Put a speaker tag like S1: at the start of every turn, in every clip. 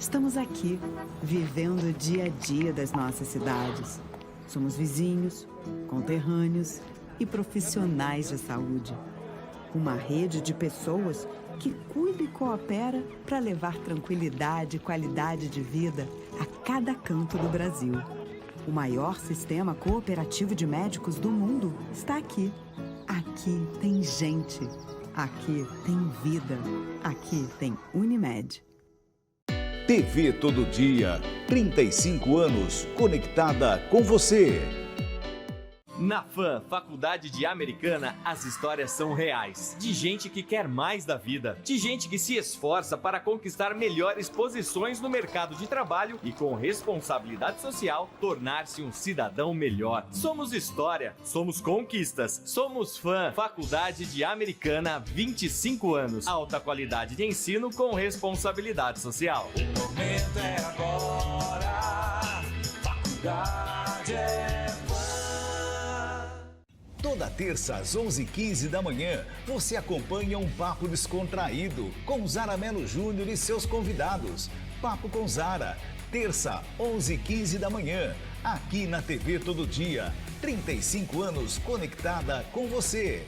S1: Estamos aqui, vivendo o dia a dia das nossas cidades. Somos vizinhos, conterrâneos e profissionais de saúde. Uma rede de pessoas que cuida e coopera para levar tranquilidade e qualidade de vida a cada canto do Brasil. O maior sistema cooperativo de médicos do mundo está aqui. Aqui tem gente. Aqui tem vida. Aqui tem Unimed.
S2: TV Todo Dia, 35 anos, conectada com você.
S3: Na FAM, Faculdade de Americana, as histórias são reais. De gente que quer mais da vida. De gente que se esforça para conquistar melhores posições no mercado de trabalho e, com responsabilidade social, tornar-se um cidadão melhor. Somos história, somos conquistas, somos FAM, Faculdade de Americana, 25 anos. Alta qualidade de ensino com responsabilidade social.
S4: O momento é agora, faculdade é
S2: Toda terça às 11h15 da manhã, você acompanha um papo descontraído com Zara Mello Júnior e seus convidados. Papo com Zara, terça, 11h15 da manhã, aqui na TV Todo Dia. 35 anos conectada com você.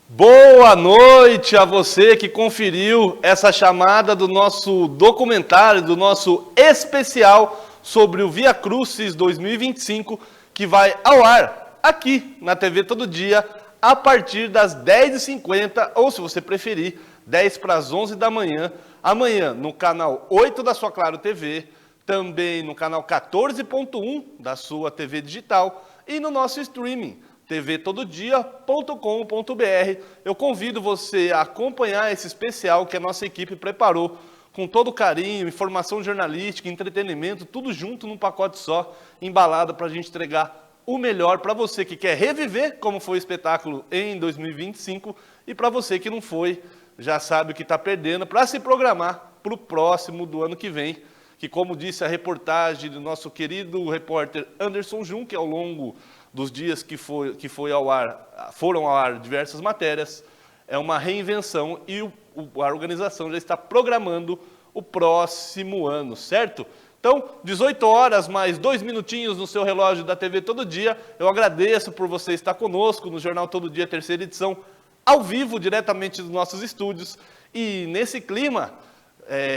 S5: Boa noite a você que conferiu essa chamada do nosso documentário, do nosso especial sobre o Via Crucis 2025, que vai ao ar aqui na TV Todo Dia a partir das 10h50, ou se você preferir, 10 para as 11 da manhã, amanhã no canal 8 da sua Claro TV, também no canal 14.1 da sua TV digital e no nosso streaming, tvtododia.com.br. Eu convido você a acompanhar esse especial que a nossa equipe preparou com todo carinho, informação jornalística, entretenimento, tudo junto num pacote só, embalado para a gente entregar o melhor para você que quer reviver como foi o espetáculo em 2025 e para você que não foi, já sabe o que está perdendo, para se programar para o próximo do ano que vem, que, como disse a reportagem do nosso querido repórter Anderson Jun, que ao longo dos dias que foram ao ar diversas matérias, é uma reinvenção e a organização já está programando o próximo ano, certo? Então, 18 horas, mais 2 minutinhos no seu relógio da TV Todo Dia. Eu agradeço por você estar conosco no Jornal Todo Dia, terceira edição, ao vivo, diretamente dos nossos estúdios. E nesse clima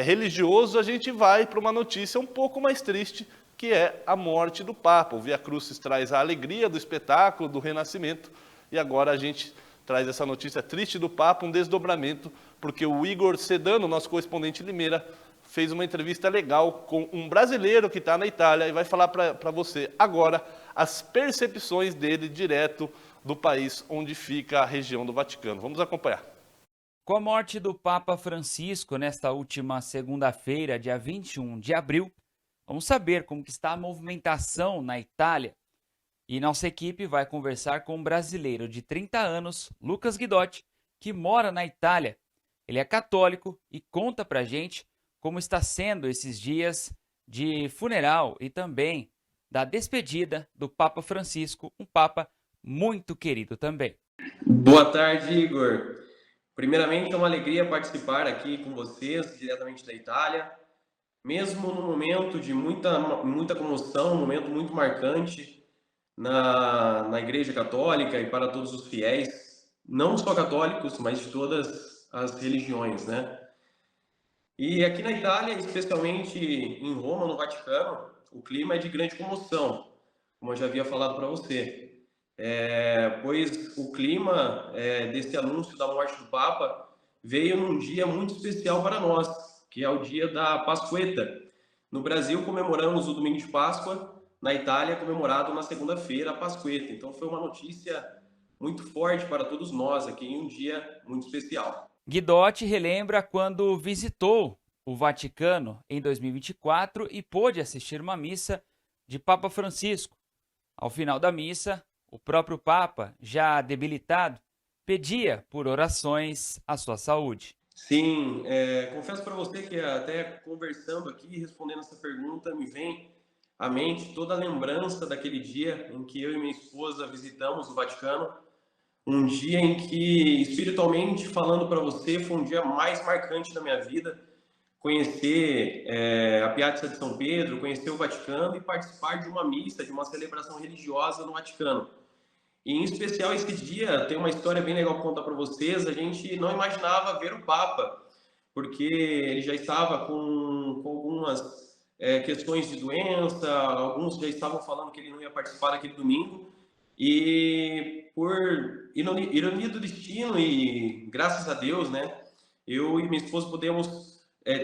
S5: religioso, a gente vai para uma notícia um pouco mais triste, que é a morte do Papa. O Via Crucis traz a alegria do espetáculo, do renascimento, e agora a gente traz essa notícia triste do Papa, um desdobramento, porque o Igor Sedano, nosso correspondente em Limeira, fez uma entrevista legal com um brasileiro que está na Itália e vai falar para você agora as percepções dele direto do país onde fica a região do Vaticano. Vamos acompanhar.
S6: Com a morte do Papa Francisco nesta última segunda-feira, dia 21 de abril, vamos saber como que está a movimentação na Itália. E nossa equipe vai conversar com um brasileiro de 30 anos, Lucas Guidotti, que mora na Itália. Ele é católico e conta pra gente como está sendo esses dias de funeral e também da despedida do Papa Francisco, um Papa muito querido também.
S7: Boa tarde, Igor. Primeiramente, é uma alegria participar aqui com vocês, diretamente da Itália. Mesmo num momento de muita comoção, um momento muito marcante na Igreja Católica e para todos os fiéis, não só católicos, mas de todas as religiões, né? E aqui na Itália, especialmente em Roma, no Vaticano, o clima é de grande comoção, como eu já havia falado para você. Pois o clima desse anúncio da morte do Papa veio num dia muito especial para nós, que é o dia da Pasquetta. No Brasil, comemoramos o domingo de Páscoa, na Itália, comemorado na segunda-feira, a Pasquetta. Então, foi uma notícia muito forte para todos nós aqui, em um dia muito especial.
S6: Guidotti relembra quando visitou o Vaticano em 2024 e pôde assistir uma missa de Papa Francisco. Ao final da missa, o próprio Papa, já debilitado, pedia por orações à sua saúde.
S7: Sim, confesso para você que até conversando aqui, respondendo essa pergunta, me vem à mente toda a lembrança daquele dia em que eu e minha esposa visitamos o Vaticano. Um dia em que, espiritualmente falando para você, foi um dia mais marcante da minha vida. Conhecer a Piazza de São Pedro, conhecer o Vaticano e participar de uma missa, de uma celebração religiosa no Vaticano. E, em especial, esse dia tem uma história bem legal para contar para vocês. A gente não imaginava ver o Papa, porque ele já estava com algumas questões de doença, alguns já estavam falando que ele não ia participar daquele domingo. E por ironia do destino e graças a Deus, né, eu e minha esposa podemos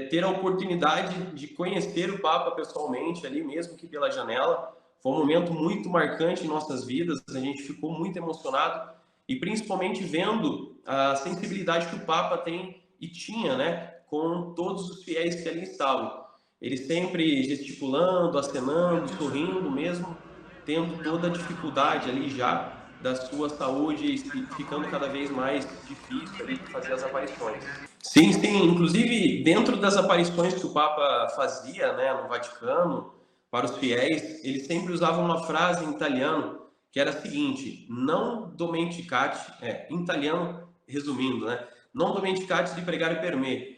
S7: ter a oportunidade de conhecer o Papa pessoalmente, ali mesmo que pela janela. Foi um momento muito marcante em nossas vidas, a gente ficou muito emocionado e principalmente vendo a sensibilidade que o Papa tem e tinha, né, com todos os fiéis que ali estavam. Ele sempre gesticulando, acenando, sorrindo mesmo, tendo toda a dificuldade ali já da sua saúde e ficando cada vez mais difícil ali de fazer as aparições. Sim, inclusive dentro das aparições que o Papa fazia, né, no Vaticano, para os fiéis, ele sempre usava uma frase em italiano que era a seguinte: não dimenticate, em italiano, resumindo, né, não dimenticate di pregare per me.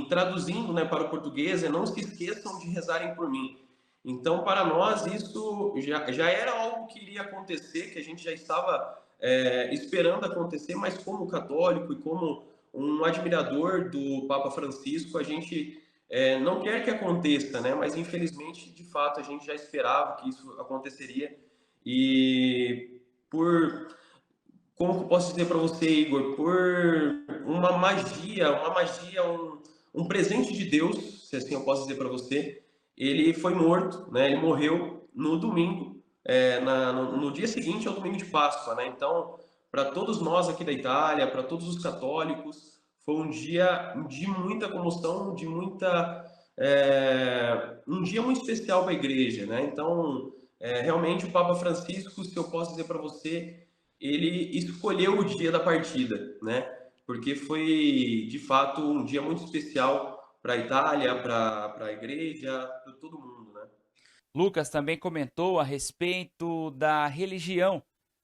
S7: Traduzindo, né, para o português, não se esqueçam de rezarem por mim. Então, para nós, isso já era algo que iria acontecer, que a gente já estava esperando acontecer, mas como católico e como um admirador do Papa Francisco, a gente não quer que aconteça, né? Mas, infelizmente, de fato, a gente já esperava que isso aconteceria. E como que eu posso dizer para você, Igor? Por uma magia, um presente de Deus, se assim eu posso dizer para você. Ele foi morto, né? Ele morreu no domingo, no dia seguinte ao domingo de Páscoa, né? Então, para todos nós aqui da Itália, para todos os católicos, foi um dia de muita comoção, um dia muito especial para a igreja, né? Então, realmente o Papa Francisco, se eu posso dizer para você, ele escolheu o dia da partida, né? Porque foi, de fato, um dia muito especial para a Itália, para a igreja, para todo mundo, né?
S6: Lucas também comentou a respeito da religião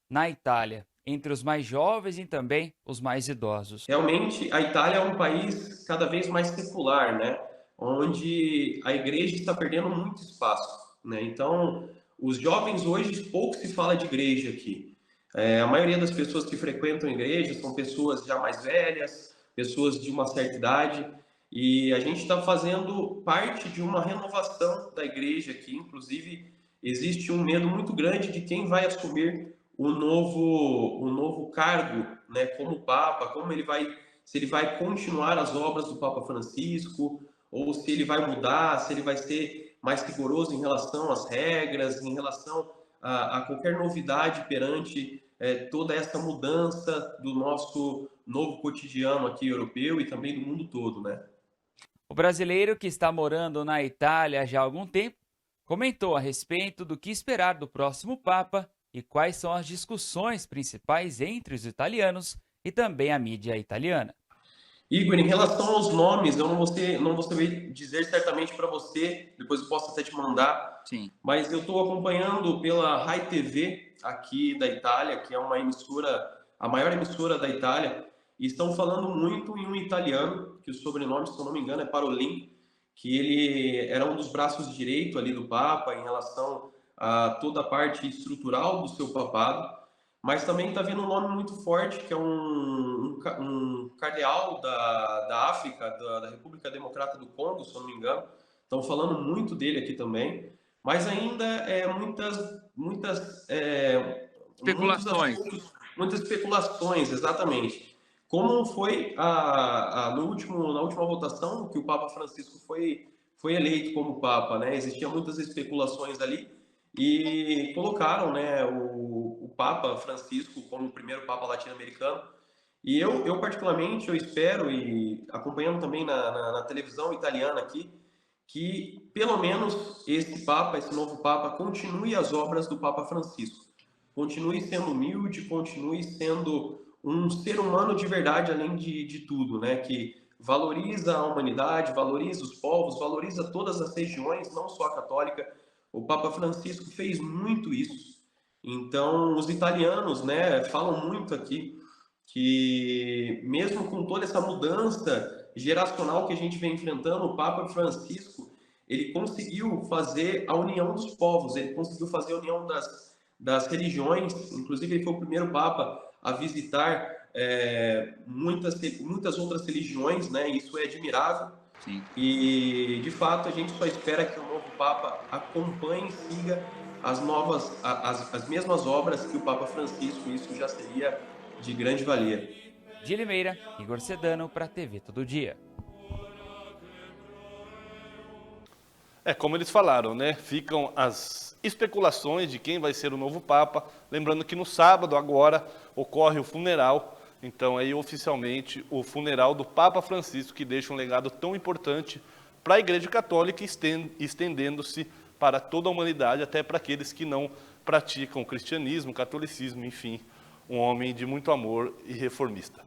S6: na Itália, entre os mais jovens e também os mais idosos.
S7: Realmente, a Itália é um país cada vez mais secular, né? Onde a igreja está perdendo muito espaço, né? Então, os jovens hoje, pouco se fala de igreja aqui. A maioria das pessoas que frequentam a igreja são pessoas já mais velhas, pessoas de uma certa idade. E a gente está fazendo parte de uma renovação da igreja aqui. Inclusive, existe um medo muito grande de quem vai assumir o novo cargo, né, como Papa, se ele vai continuar as obras do Papa Francisco, ou se ele vai mudar, se ele vai ser mais rigoroso em relação às regras, em relação a qualquer novidade perante toda essa mudança do nosso novo cotidiano aqui europeu e também do mundo todo, né?
S6: O brasileiro que está morando na Itália já há algum tempo comentou a respeito do que esperar do próximo Papa e quais são as discussões principais entre os italianos e também a mídia italiana.
S7: Igor, em relação aos nomes, eu não vou saber dizer certamente para você, depois eu posso até te mandar.
S6: Sim.
S7: Mas eu estou acompanhando pela Rai TV aqui da Itália, que é uma emissora, a maior emissora da Itália, e estão falando muito em um italiano, que o sobrenome, se eu não me engano, é Parolin, que ele era um dos braços direitos ali do Papa em relação a toda a parte estrutural do seu papado. Mas também está vendo um nome muito forte, que é um cardeal da África, da República Democrata do Congo, se eu não me engano. Estão falando muito dele aqui também. Mas ainda muitas
S6: especulações.
S7: Muitas especulações, exatamente. Como foi na última votação, que o Papa Francisco foi eleito como Papa, né? Existiam muitas especulações ali. E colocaram, né, o Papa Francisco como o primeiro Papa latino-americano. E eu particularmente, eu espero, e acompanhando também na televisão italiana aqui, que pelo menos esse novo Papa, continue as obras do Papa Francisco. Continue sendo humilde, continue sendo um ser humano de verdade, além de tudo, né? Que valoriza a humanidade, valoriza os povos, valoriza todas as regiões, não só a católica. O Papa Francisco fez muito isso. Então, os italianos, né, falam muito aqui que, mesmo com toda essa mudança geracional que a gente vem enfrentando, o Papa Francisco, ele conseguiu fazer a união dos povos, ele conseguiu fazer a união das religiões. Inclusive, ele foi o primeiro Papa a visitar muitas outras religiões, né? Isso é admirável.
S6: Sim.
S7: E, de fato, a gente só espera que o novo Papa acompanhe e siga as mesmas obras que o Papa Francisco. Isso já seria de grande valia.
S6: De Limeira, Igor Sedano para a TV Todo Dia.
S5: Como eles falaram, né? Ficam as especulações de quem vai ser o novo Papa. Lembrando que no sábado, agora, ocorre o funeral. Então, aí, oficialmente, o funeral do Papa Francisco, que deixa um legado tão importante para a Igreja Católica, estendendo-se para toda a humanidade, até para aqueles que não praticam o cristianismo, o catolicismo, enfim, um homem de muito amor e reformista.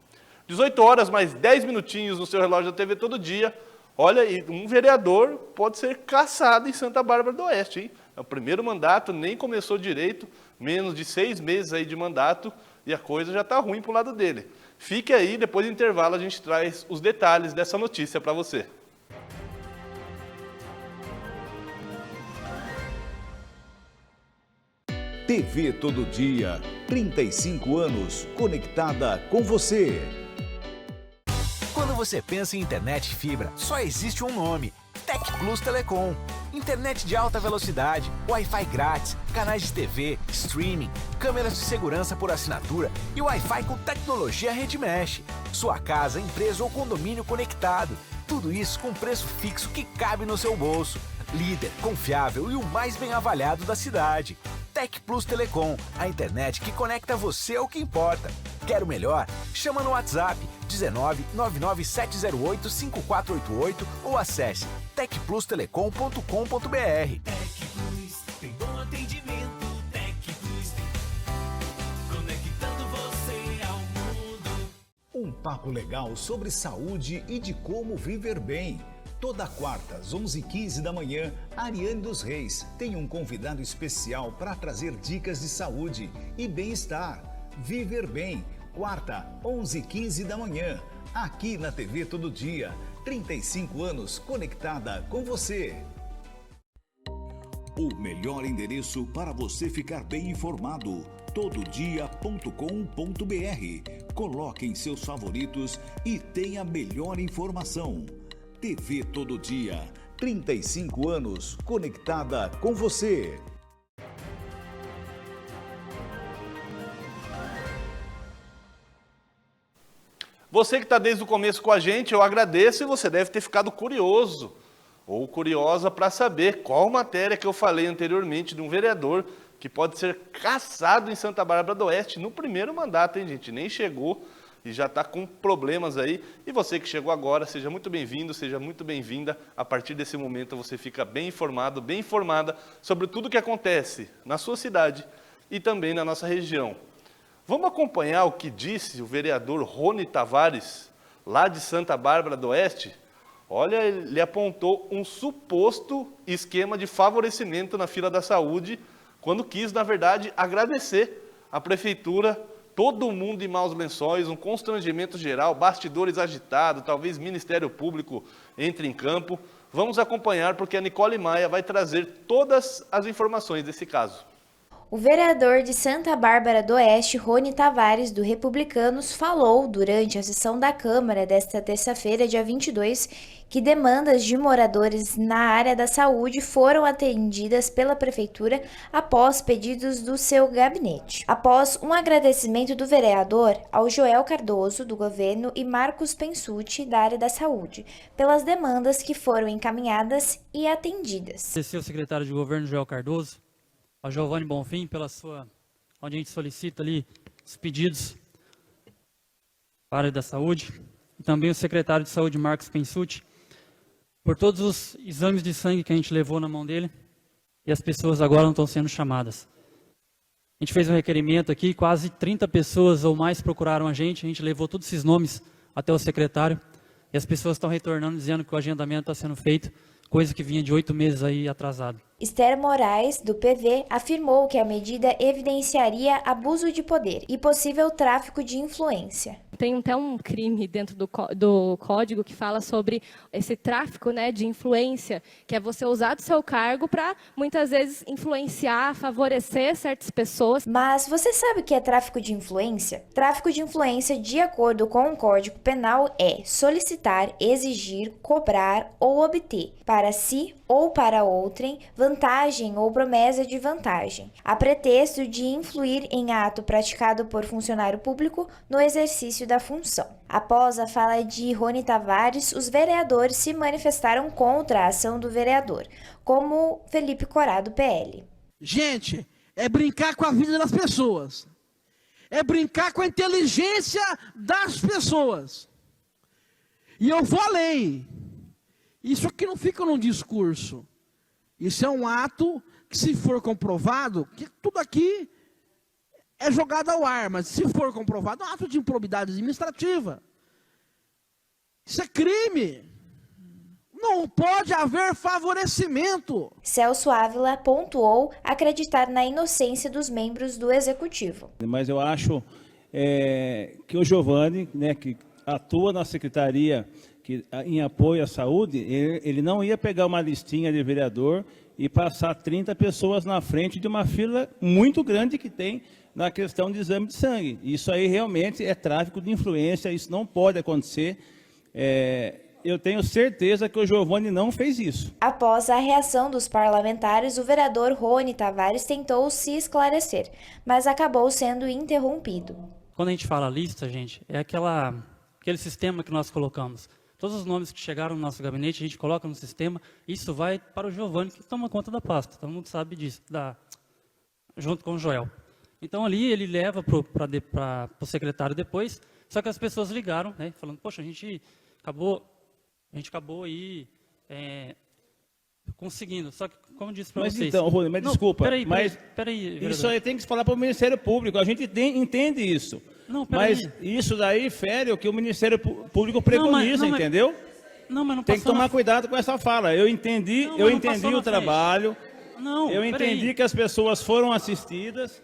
S5: 18 horas, mais 10 minutinhos no seu relógio da TV Todo Dia. Olha, e um vereador pode ser caçado em Santa Bárbara do Oeste, hein? É o primeiro mandato, nem começou direito, menos de 6 meses aí de mandato, e a coisa já está ruim para o lado dele. Fique aí, depois do intervalo a gente traz os detalhes dessa notícia para você.
S2: TV Todo Dia, 35 anos, conectada com você.
S8: Quando você pensa em internet fibra, só existe um nome: Tec Plus Telecom. Internet de alta velocidade, Wi-Fi grátis, canais de TV, streaming, câmeras de segurança por assinatura e Wi-Fi com tecnologia Rede Mesh. Sua casa, empresa ou condomínio conectado. Tudo isso com preço fixo que cabe no seu bolso. Líder, confiável e o mais bem avaliado da cidade. Tec Plus Telecom, a internet que conecta você ao que importa. Quer o melhor? Chama no WhatsApp 19 99708 5488 ou acesse tecplustelecom.com.br.
S4: Tec Plus tem bom atendimento. Tec Plus conectando você ao mundo.
S2: Um papo legal sobre saúde e de como viver bem. Toda quarta, às 11h15 da manhã, Ariane dos Reis tem um convidado especial para trazer dicas de saúde e bem-estar. Viver Bem, quarta, 11h15 da manhã, aqui na TV Todo Dia. 35 anos conectada com você. O melhor endereço para você ficar bem informado, tododia.com.br. Coloque em seus favoritos e tenha a melhor informação. TV Todo Dia. 35 anos conectada com você.
S5: Você que está desde o começo com a gente, eu agradeço, e você deve ter ficado curioso ou curiosa para saber qual matéria que eu falei anteriormente de um vereador que pode ser cassado em Santa Bárbara do Oeste no primeiro mandato, hein, gente? Nem chegou e já está com problemas aí. E você que chegou agora, seja muito bem-vindo, seja muito bem-vinda. A partir desse momento você fica bem informado, bem informada sobre tudo que acontece na sua cidade e também na nossa região. Vamos acompanhar o que disse o vereador Rony Tavares, lá de Santa Bárbara do Oeste? Olha, ele apontou um suposto esquema de favorecimento na fila da saúde, quando quis, na verdade, agradecer à prefeitura, todo mundo em maus lençóis, um constrangimento geral, bastidores agitados, talvez Ministério Público entre em campo. Vamos acompanhar, porque a Nicole Maia vai trazer todas as informações desse caso.
S9: O vereador de Santa Bárbara do Oeste, Rony Tavares, do Republicanos, falou durante a sessão da Câmara desta terça-feira, dia 22, que demandas de moradores na área da saúde foram atendidas pela Prefeitura após pedidos do seu gabinete. Após um agradecimento do vereador ao Joel Cardoso, do governo, e Marcos Pensucci, da área da saúde, pelas demandas que foram encaminhadas e atendidas.
S10: Agradecer ao secretário de governo, Joel Cardoso, ao Giovanni Bonfim, onde a gente solicita ali os pedidos para a área da saúde, e também o secretário de saúde, Marcos Pensucci, por todos os exames de sangue que a gente levou na mão dele, e as pessoas agora não estão sendo chamadas. A gente fez um requerimento aqui, quase 30 pessoas ou mais procuraram a gente levou todos esses nomes até o secretário, e as pessoas estão retornando dizendo que o agendamento está sendo feito, coisa que vinha de 8 meses aí atrasado.
S9: Esther Moraes, do PV, afirmou que a medida evidenciaria abuso de poder e possível tráfico de influência.
S11: Tem até um crime dentro do código que fala sobre esse tráfico, né, de influência, que é você usar do seu cargo para, muitas vezes, influenciar, favorecer certas pessoas.
S9: Mas você sabe o que é tráfico de influência? Tráfico de influência, de acordo com o Código Penal, é solicitar, exigir, cobrar ou obter, para si ou para outrem, vantagem ou promessa de vantagem, a pretexto de influir em ato praticado por funcionário público no exercício da função. Após a fala de Rony Tavares, os vereadores se manifestaram contra a ação do vereador, como Felipe Corá, do PL.
S12: Gente, é brincar com a vida das pessoas. É brincar com a inteligência das pessoas. E eu vou além. Isso aqui não fica num discurso. Isso é um ato que, se for comprovado, que tudo aqui é jogado ao ar, mas se for comprovado, é um ato de improbidade administrativa. Isso é crime. Não pode haver favorecimento.
S9: Celso Ávila pontuou acreditar na inocência dos membros do Executivo.
S13: Mas eu acho que o Giovanni, né, que atua na Secretaria em apoio à saúde, ele não ia pegar uma listinha de vereador e passar 30 pessoas na frente de uma fila muito grande que tem na questão de exame de sangue. Isso aí realmente é tráfico de influência, isso não pode acontecer. Eu tenho certeza que o Giovanni não fez isso.
S9: Após a reação dos parlamentares, o vereador Rony Tavares tentou se esclarecer, mas acabou sendo interrompido.
S10: Quando a gente fala lista, gente, é aquele sistema que nós colocamos. Todos os nomes que chegaram no nosso gabinete, a gente coloca no sistema, isso vai para o Giovanni, que toma conta da pasta. Todo mundo sabe disso, junto com o Joel. Então ali ele leva para o secretário depois, só que as pessoas ligaram, né, falando, poxa, a gente acabou aí conseguindo. Só que, como eu disse para vocês...
S13: Então, Rony, mas desculpa,
S10: peraí,
S13: isso aí tem que falar para o Ministério Público, a gente entende isso.
S10: Não,
S13: mas isso daí fere o que o Ministério Público preconiza, entendeu?
S10: Não, mas não
S13: tem que tomar cuidado com essa fala. Eu entendi o trabalho, eu entendi que as pessoas foram assistidas,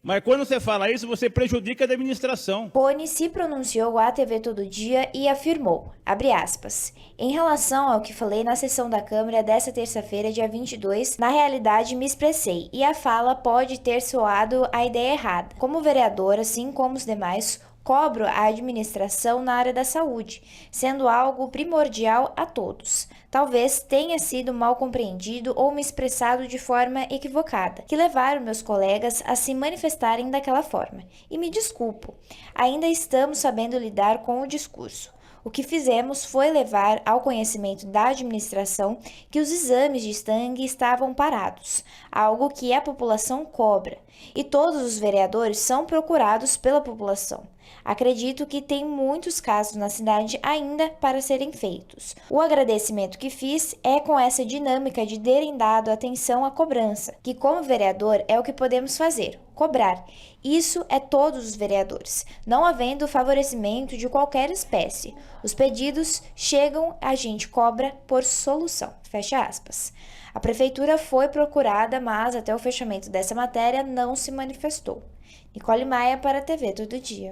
S13: mas quando você fala isso, você prejudica a administração.
S9: Rony se pronunciou à TV Todo Dia e afirmou, abre aspas, em relação ao que falei na sessão da Câmara desta terça-feira, dia 22, na realidade me expressei e a fala pode ter soado a ideia errada. Como vereador, assim como os demais, Cobro a administração na área da saúde, sendo algo primordial a todos. Talvez tenha sido mal compreendido ou me expressado de forma equivocada, que levaram meus colegas a se manifestarem daquela forma. E me desculpo, ainda estamos sabendo lidar com o discurso. O que fizemos foi levar ao conhecimento da administração que os exames de sangue estavam parados, algo que a população cobra, e todos os vereadores são procurados pela população. Acredito que tem muitos casos na cidade ainda para serem feitos. O agradecimento que fiz é com essa dinâmica de terem dado atenção à cobrança, que como vereador é o que podemos fazer, cobrar. Isso é todos os vereadores, não havendo favorecimento de qualquer espécie. Os pedidos chegam, a gente cobra por solução. Fecha aspas. A prefeitura foi procurada, mas até o fechamento dessa matéria não se manifestou. Nicole Maia para a TV Todo Dia.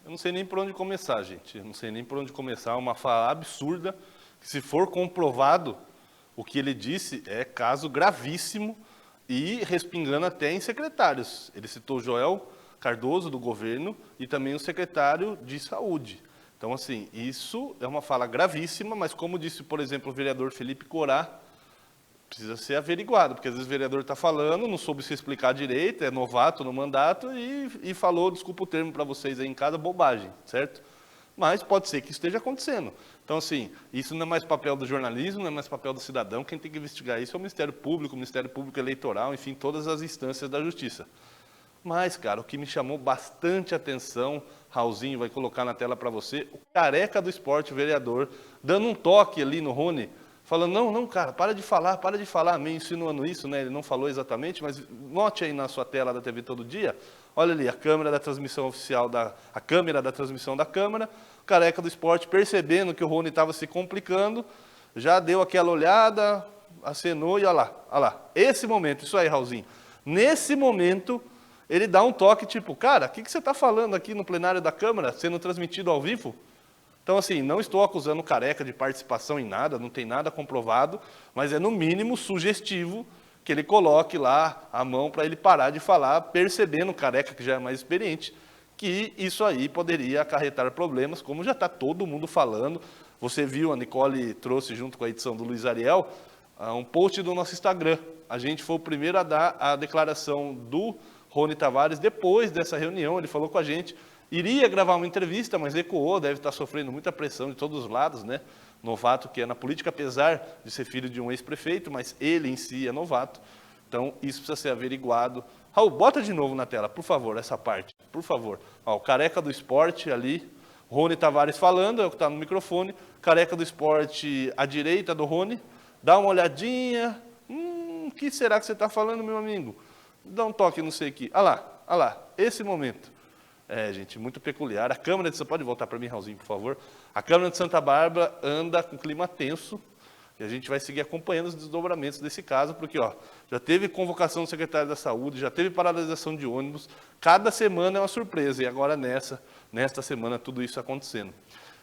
S5: Eu não sei nem por onde começar, gente. Eu não sei nem por onde começar. É uma fala absurda, que se for comprovado, o que ele disse é caso gravíssimo e respingando até em secretários. Ele citou Joel Cardoso, do governo, e também o secretário de saúde. Então, assim, isso é uma fala gravíssima, mas como disse, por exemplo, o vereador Felipe Corá, precisa ser averiguado, porque às vezes o vereador está falando, não soube se explicar direito, é novato no mandato e falou, desculpa o termo para vocês aí em casa, bobagem, certo? Mas pode ser que isso esteja acontecendo. Então, assim, isso não é mais papel do jornalismo, não é mais papel do cidadão, quem tem que investigar isso é o Ministério Público Eleitoral, enfim, todas as instâncias da Justiça. Mas, cara, o que me chamou bastante atenção, Raulzinho vai colocar na tela para você, o careca do esporte, o vereador, dando um toque ali no Rony, falando, não, cara, para de falar, meio insinuando isso, né? Ele não falou exatamente, mas note aí na sua tela da TV Todo Dia, olha ali, a câmera da transmissão oficial, a câmera da transmissão da Câmara, o careca do esporte, percebendo que o Rony estava se complicando, já deu aquela olhada, acenou e olha lá, esse momento, isso aí, Raulzinho, nesse momento, ele dá um toque tipo, cara, o que você está falando aqui no plenário da Câmara, sendo transmitido ao vivo? Então, assim, não estou acusando o careca de participação em nada, não tem nada comprovado, mas é no mínimo sugestivo que ele coloque lá a mão para ele parar de falar, percebendo o careca, que já é mais experiente, que isso aí poderia acarretar problemas, como já está todo mundo falando. Você viu, a Nicole trouxe junto com a edição do Luiz Ariel, um post do nosso Instagram. A gente foi o primeiro a dar a declaração do Rony Tavares depois dessa reunião, ele falou com a gente, iria gravar uma entrevista, mas recuou, deve estar sofrendo muita pressão de todos os lados, né? Novato que é na política, apesar de ser filho de um ex-prefeito, mas ele em si é novato. Então, isso precisa ser averiguado. Raul, bota de novo na tela, por favor, essa parte, por favor. Ó, o careca do esporte ali, Rony Tavares falando, é o que está no microfone. Careca do esporte à direita do Rony, dá uma olhadinha. O que será que você está falando, meu amigo? Dá um toque, não sei o que. Olha lá, esse momento. É, gente, muito peculiar. A Câmara de Santa Bárbara, pode voltar para mim, Raulzinho, por favor. A Câmara de Santa Bárbara anda com clima tenso e a gente vai seguir acompanhando os desdobramentos desse caso, porque já teve convocação do secretário da Saúde, já teve paralisação de ônibus, cada semana é uma surpresa, e agora nesta semana, tudo isso acontecendo.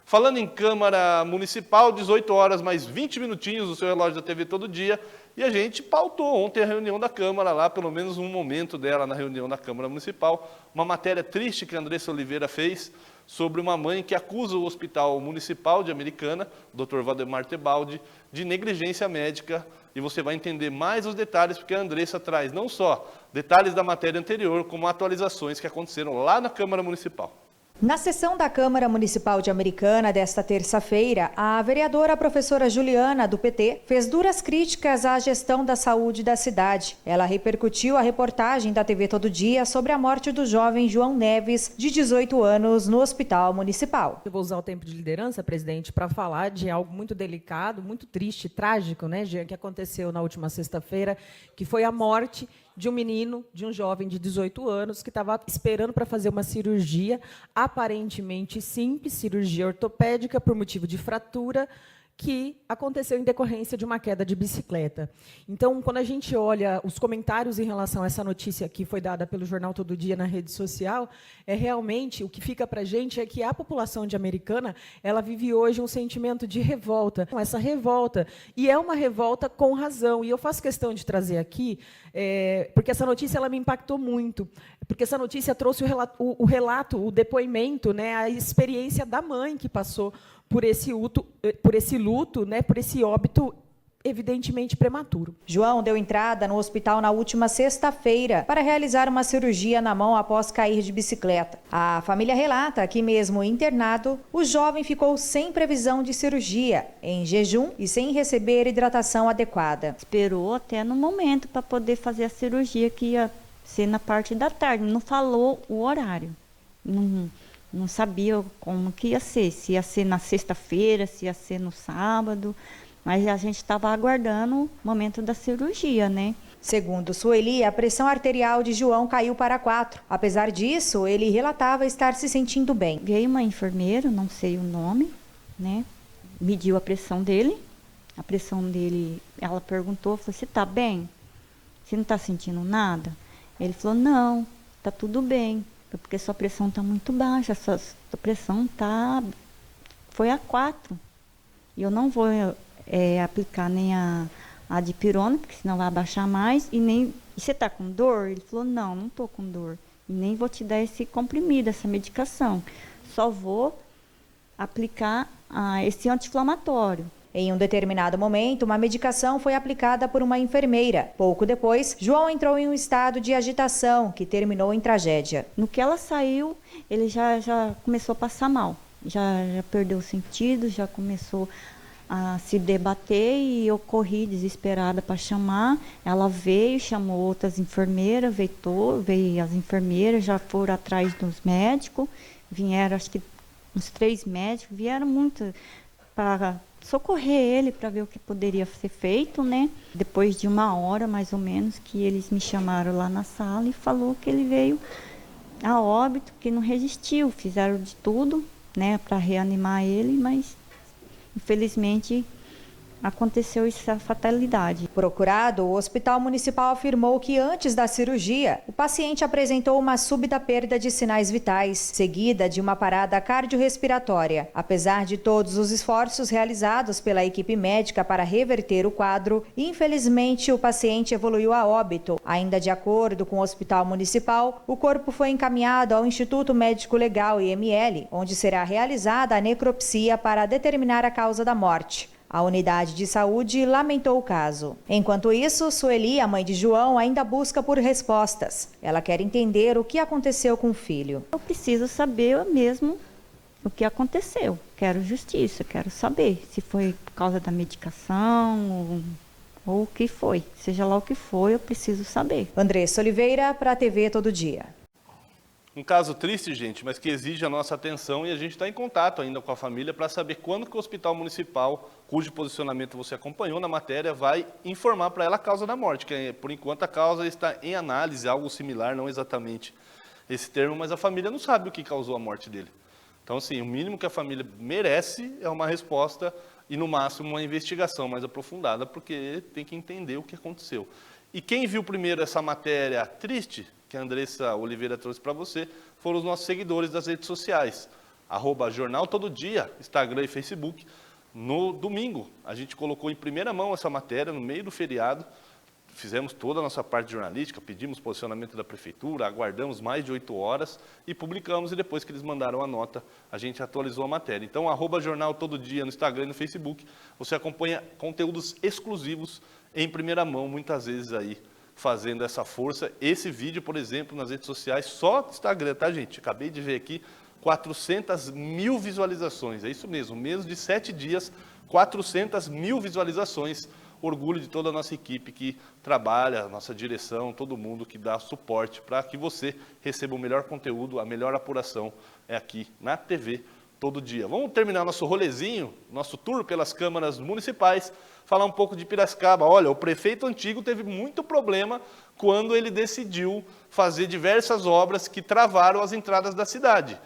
S5: Falando em Câmara Municipal, 18 horas mais 20 minutinhos, o seu relógio da TV Todo Dia, e a gente pautou ontem a reunião da Câmara lá, pelo menos um momento dela na reunião da Câmara Municipal, uma matéria triste que a Andressa Oliveira fez sobre uma mãe que acusa o Hospital Municipal de Americana, o Dr. Valdemar Tebaldi, de negligência médica, e você vai entender mais os detalhes, porque a Andressa traz não só detalhes da matéria anterior, como atualizações que aconteceram lá na Câmara Municipal.
S14: Na sessão da Câmara Municipal de Americana desta terça-feira, a vereadora professora Juliana, do PT, fez duras críticas à gestão da saúde da cidade. Ela repercutiu a reportagem da TV Todo Dia sobre a morte do jovem João Neves, de 18 anos, no Hospital Municipal.
S15: Eu vou usar o tempo de liderança, presidente, para falar de algo muito delicado, muito triste, trágico, né, que aconteceu na última sexta-feira, que foi a morte de um menino, de um jovem de 18 anos, que estava esperando para fazer uma cirurgia, aparentemente simples, cirurgia ortopédica, por motivo de fratura, que aconteceu em decorrência de uma queda de bicicleta. Então, quando a gente olha os comentários em relação a essa notícia que foi dada pelo Jornal Todo Dia na rede social, realmente o que fica para a gente é que a população de Americana, ela vive hoje um sentimento de revolta. Essa revolta, e é uma revolta com razão, e eu faço questão de trazer aqui, porque essa notícia ela me impactou muito, porque essa notícia trouxe o relato, o depoimento, né, a experiência da mãe que passou por esse luto, né, por esse óbito evidentemente prematuro.
S14: João deu entrada no hospital na última sexta-feira para realizar uma cirurgia na mão após cair de bicicleta. A família relata que mesmo internado, o jovem ficou sem previsão de cirurgia, em jejum e sem receber hidratação adequada.
S16: Esperou até no momento para poder fazer a cirurgia que ia ser na parte da tarde, não falou o horário. Não sabia como que ia ser, se ia ser na sexta-feira, se ia ser no sábado, mas a gente estava aguardando o momento da cirurgia, né?
S14: Segundo Sueli, a pressão arterial de João caiu para 4. Apesar disso, ele relatava estar se sentindo bem.
S16: Veio uma enfermeira, não sei o nome, né? Mediu a pressão dele. A pressão dele, ela perguntou, falou, você está bem? Você não está sentindo nada? Ele falou, não, está tudo bem. Porque sua pressão está muito baixa, sua pressão foi a 4. E eu não vou aplicar nem a dipirona, porque senão vai abaixar mais, e você está com dor? Ele falou, não estou com dor. E nem vou te dar esse comprimido, essa medicação. Só vou aplicar esse anti-inflamatório.
S14: Em um determinado momento, uma medicação foi aplicada por uma enfermeira. Pouco depois, João entrou em um estado de agitação, que terminou em tragédia.
S16: No que ela saiu, ele já começou a passar mal. Já perdeu o sentido, já começou a se debater e eu corri desesperada para chamar. Ela veio, chamou outras enfermeiras, veio as enfermeiras, já foram atrás dos médicos. Vieram, acho que uns 3 médicos, vieram muito para socorrer ele, para ver o que poderia ser feito, né? Depois de 1 hora, mais ou menos, que eles me chamaram lá na sala e falou que ele veio a óbito, que não resistiu. Fizeram de tudo, né, para reanimar ele, mas infelizmente aconteceu essa fatalidade.
S14: Procurado, o Hospital Municipal afirmou que antes da cirurgia, o paciente apresentou uma súbita perda de sinais vitais, seguida de uma parada cardiorrespiratória. Apesar de todos os esforços realizados pela equipe médica para reverter o quadro, infelizmente o paciente evoluiu a óbito. Ainda de acordo com o Hospital Municipal, o corpo foi encaminhado ao Instituto Médico Legal, IML, onde será realizada a necropsia para determinar a causa da morte. A unidade de saúde lamentou o caso. Enquanto isso, Sueli, a mãe de João, ainda busca por respostas. Ela quer entender o que aconteceu com o filho.
S16: Eu preciso saber mesmo o que aconteceu. Quero justiça, quero saber se foi por causa da medicação ou o que foi. Seja lá o que foi, eu preciso saber.
S14: Andressa Oliveira, para a TV Todo Dia.
S5: Um caso triste, gente, mas que exige a nossa atenção e a gente está em contato ainda com a família para saber quando que o Hospital Municipal, cujo posicionamento você acompanhou na matéria, vai informar para ela a causa da morte, que por enquanto a causa está em análise, algo similar, não exatamente esse termo, mas a família não sabe o que causou a morte dele. Então, assim, o mínimo que a família merece é uma resposta e, no máximo, uma investigação mais aprofundada, porque tem que entender o que aconteceu. E quem viu primeiro essa matéria triste, que a Andressa Oliveira trouxe para você, foram os nossos seguidores das redes sociais, @Jornal Todo Dia, Instagram e Facebook. No domingo, a gente colocou em primeira mão essa matéria, no meio do feriado, fizemos toda a nossa parte jornalística, pedimos posicionamento da prefeitura, aguardamos mais de 8 horas e publicamos, e depois que eles mandaram a nota, a gente atualizou a matéria. Então, @Jornal Todo Dia no Instagram e no Facebook, você acompanha conteúdos exclusivos em primeira mão, muitas vezes aí, fazendo essa força. Esse vídeo, por exemplo, nas redes sociais, só no Instagram, tá, gente? Acabei de ver aqui, 400 mil visualizações. É isso mesmo, menos de 7 dias, 400 mil visualizações. Orgulho de toda a nossa equipe que trabalha, nossa direção, todo mundo que dá suporte para que você receba o melhor conteúdo, a melhor apuração é aqui na TV Todo Dia. Vamos terminar nosso rolezinho, nosso tour pelas câmaras municipais, falar um pouco de Piracicaba. Olha, o prefeito antigo teve muito problema quando ele decidiu fazer diversas obras que travaram as entradas da cidade.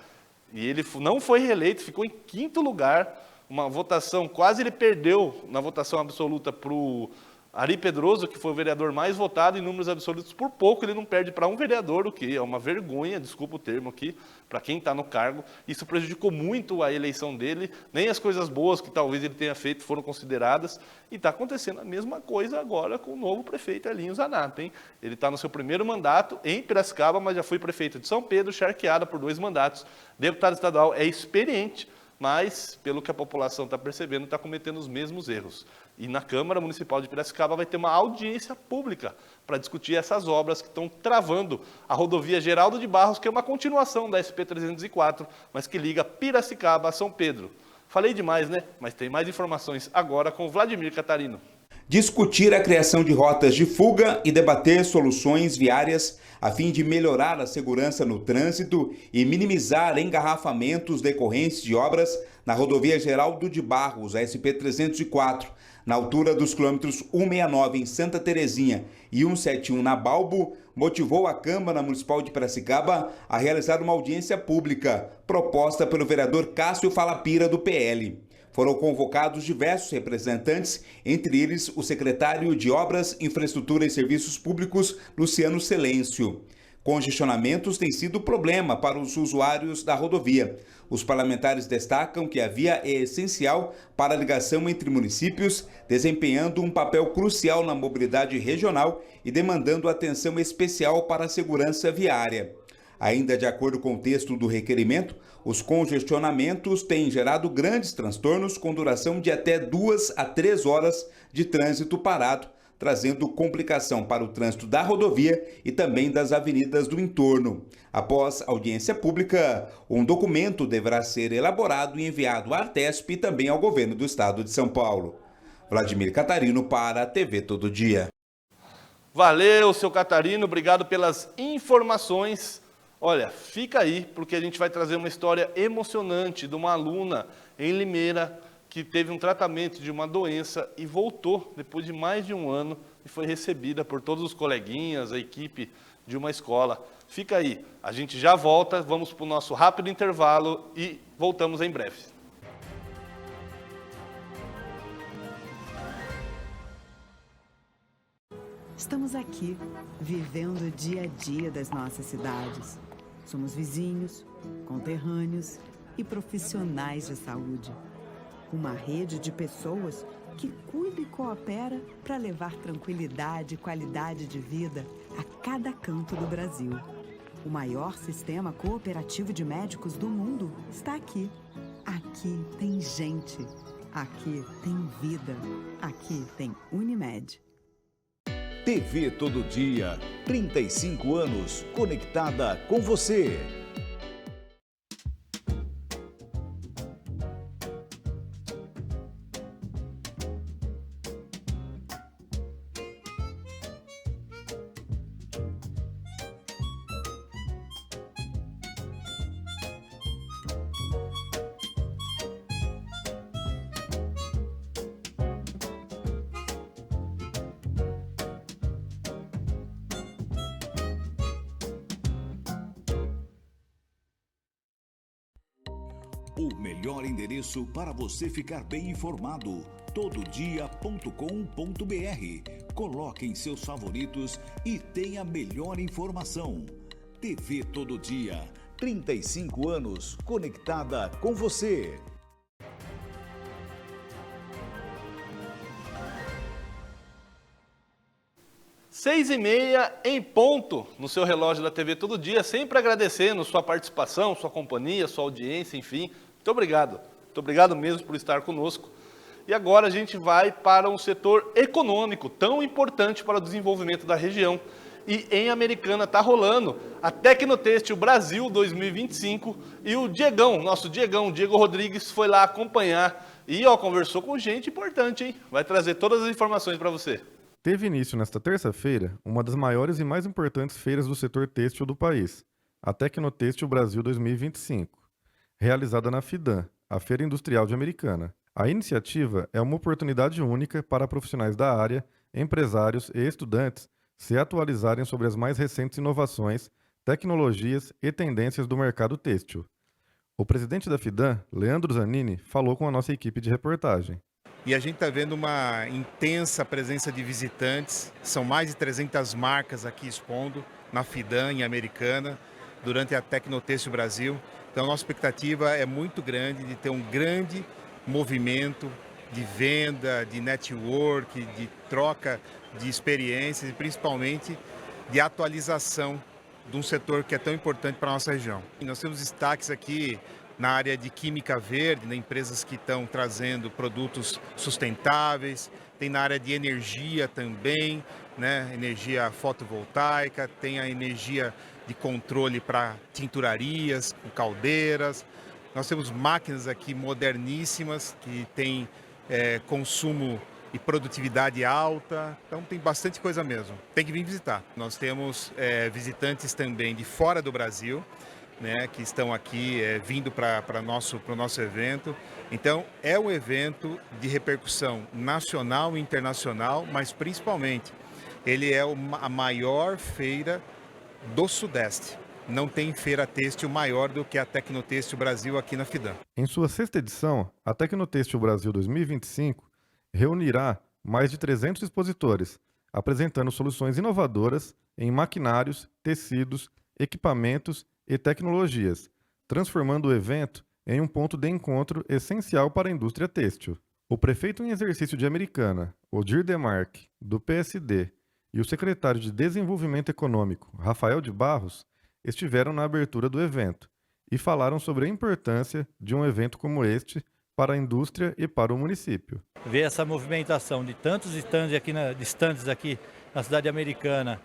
S5: E ele não foi reeleito, ficou em 5º lugar, uma votação, quase ele perdeu na votação absoluta para o Ari Pedroso, que foi o vereador mais votado em números absolutos, por pouco ele não perde para um vereador, o que é uma vergonha, desculpa o termo aqui, para quem está no cargo. Isso prejudicou muito a eleição dele, nem as coisas boas que talvez ele tenha feito foram consideradas, e está acontecendo a mesma coisa agora com o novo prefeito Elinho Zanata, hein? Ele está no seu primeiro mandato em Piracicaba, mas já foi prefeito de São Pedro, charqueada por 2 mandatos, deputado estadual, é experiente, mas, pelo que a população está percebendo, está cometendo os mesmos erros. E na Câmara Municipal de Piracicaba vai ter uma audiência pública para discutir essas obras que estão travando a rodovia Geraldo de Barros, que é uma continuação da SP-304, mas que liga Piracicaba a São Pedro. Falei demais, né? Mas tem mais informações agora com Vladimir Catarino.
S17: Discutir a criação de rotas de fuga e debater soluções viárias a fim de melhorar a segurança no trânsito e minimizar engarrafamentos decorrentes de obras na rodovia Geraldo de Barros, a SP-304, na altura dos quilômetros 169 em Santa Terezinha e 171 na Balbo, motivou a Câmara Municipal de Piracicaba a realizar uma audiência pública proposta pelo vereador Cássio Falapira, do PL. Foram convocados diversos representantes, entre eles o secretário de Obras, Infraestrutura e Serviços Públicos, Luciano Celêncio. Congestionamentos têm sido problema para os usuários da rodovia. Os parlamentares destacam que a via é essencial para a ligação entre municípios, desempenhando um papel crucial na mobilidade regional e demandando atenção especial para a segurança viária. Ainda de acordo com o texto do requerimento, os congestionamentos têm gerado grandes transtornos com duração de até 2 a 3 horas de trânsito parado, trazendo complicação para o trânsito da rodovia e também das avenidas do entorno. Após audiência pública, um documento deverá ser elaborado e enviado à Artesp e também ao governo do estado de São Paulo. Vladimir Catarino para a TV Todo Dia.
S5: Valeu, seu Catarino, obrigado pelas informações. Olha, fica aí, porque a gente vai trazer uma história emocionante de uma aluna em Limeira que teve um tratamento de uma doença e voltou depois de mais de um ano e foi recebida por todos os coleguinhas, a equipe de uma escola. Fica aí, a gente já volta, vamos para o nosso rápido intervalo e voltamos em breve.
S1: Estamos aqui, vivendo o dia a dia das nossas cidades. Somos vizinhos, conterrâneos e profissionais de saúde. Uma rede de pessoas que cuida e coopera para levar tranquilidade e qualidade de vida a cada canto do Brasil. O maior sistema cooperativo de médicos do mundo está aqui. Aqui tem gente. Aqui tem vida. Aqui tem Unimed.
S2: TV Todo Dia, 35 anos, conectada com você. O melhor endereço para você ficar bem informado, tododia.com.br. Coloque em seus favoritos e tenha a melhor informação. TV Todo Dia, 35 anos, conectada com você.
S5: Seis e meia em ponto no seu relógio da TV Todo Dia, sempre agradecendo sua participação, sua companhia, sua audiência, enfim. Muito obrigado. Muito obrigado mesmo por estar conosco. E agora a gente vai para um setor econômico tão importante para o desenvolvimento da região. E em Americana está rolando a Tecnotêxtil Brasil 2025 e o Diegão, nosso Diegão, Diego Rodrigues, foi lá acompanhar e conversou com gente importante, hein? Vai trazer todas as informações para você.
S18: Teve início nesta terça-feira uma das maiores e mais importantes feiras do setor têxtil do país, a Tecnotêxtil Brasil 2025, realizada na FIDAM, a Feira Industrial de Americana. A iniciativa é uma oportunidade única para profissionais da área, empresários e estudantes se atualizarem sobre as mais recentes inovações, tecnologias e tendências do mercado têxtil. O presidente da FIDAN, Leandro Zanini, falou com a nossa equipe de reportagem.
S19: E a gente está vendo uma intensa presença de visitantes, são mais de 300 marcas aqui expondo na FIDAN, em Americana, durante a Tecnotêxtil Brasil. Então, a nossa expectativa é muito grande de ter um grande movimento de venda, de network, de troca de experiências e principalmente de atualização de um setor que é tão importante para a nossa região. E nós temos destaques aqui na área de química verde, né, empresas que estão trazendo produtos sustentáveis, tem na área de energia também, né, energia fotovoltaica, tem a energia de controle para tinturarias, com caldeiras. Nós temos máquinas aqui moderníssimas que têm consumo e produtividade alta, então tem bastante coisa mesmo. Tem que vir visitar. Nós temos visitantes também de fora do Brasil, né, que estão aqui vindo para o nosso evento. Então, é um evento de repercussão nacional e internacional, mas principalmente, ele é a maior feira do Sudeste. Não tem feira têxtil maior do que a Tecnotêxtil Brasil aqui na FIDAN.
S18: Em sua 6ª edição, a Tecnotêxtil Brasil 2025 reunirá mais de 300 expositores, apresentando soluções inovadoras em maquinários, tecidos, equipamentos e tecnologias, transformando o evento em um ponto de encontro essencial para a indústria têxtil. O prefeito em exercício de Americana, Odir Demarque, do PSD, e o secretário de Desenvolvimento Econômico, Rafael de Barros, estiveram na abertura do evento e falaram sobre a importância de um evento como este para a indústria e para o município.
S20: Ver essa movimentação de tantos stands aqui na cidade americana,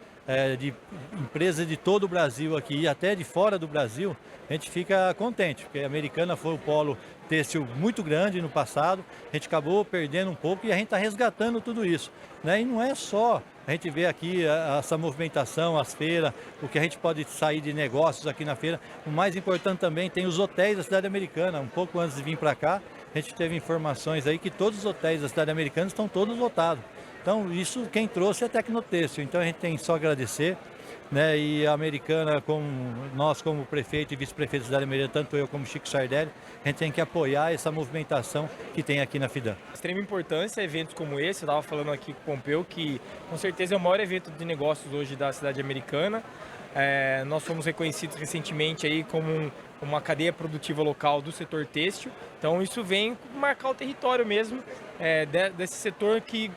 S20: de empresas de todo o Brasil aqui e até de fora do Brasil, a gente fica contente, porque a Americana foi um polo têxtil muito grande no passado, a gente acabou perdendo um pouco e a gente está resgatando tudo isso, né? E não é só a gente ver aqui essa movimentação, as feiras, o que a gente pode sair de negócios aqui na feira, o mais importante também tem os hotéis da cidade americana. Um pouco antes de vir para cá, a gente teve informações aí que todos os hotéis da cidade americana estão todos lotados. Então, isso quem trouxe é a Tecnotêxtil. Então, a gente tem só agradecer, né? E a Americana, nós como prefeito e vice-prefeito da cidade americana, tanto eu como Chico Sardelli, a gente tem que apoiar essa movimentação que tem aqui na FIDAN.
S21: Extrema importância eventos como esse, eu estava falando aqui com o Pompeu, que com certeza é o maior evento de negócios hoje da cidade americana. Nós fomos reconhecidos recentemente aí como uma cadeia produtiva local do setor têxtil, então isso vem marcar o território mesmo desse setor que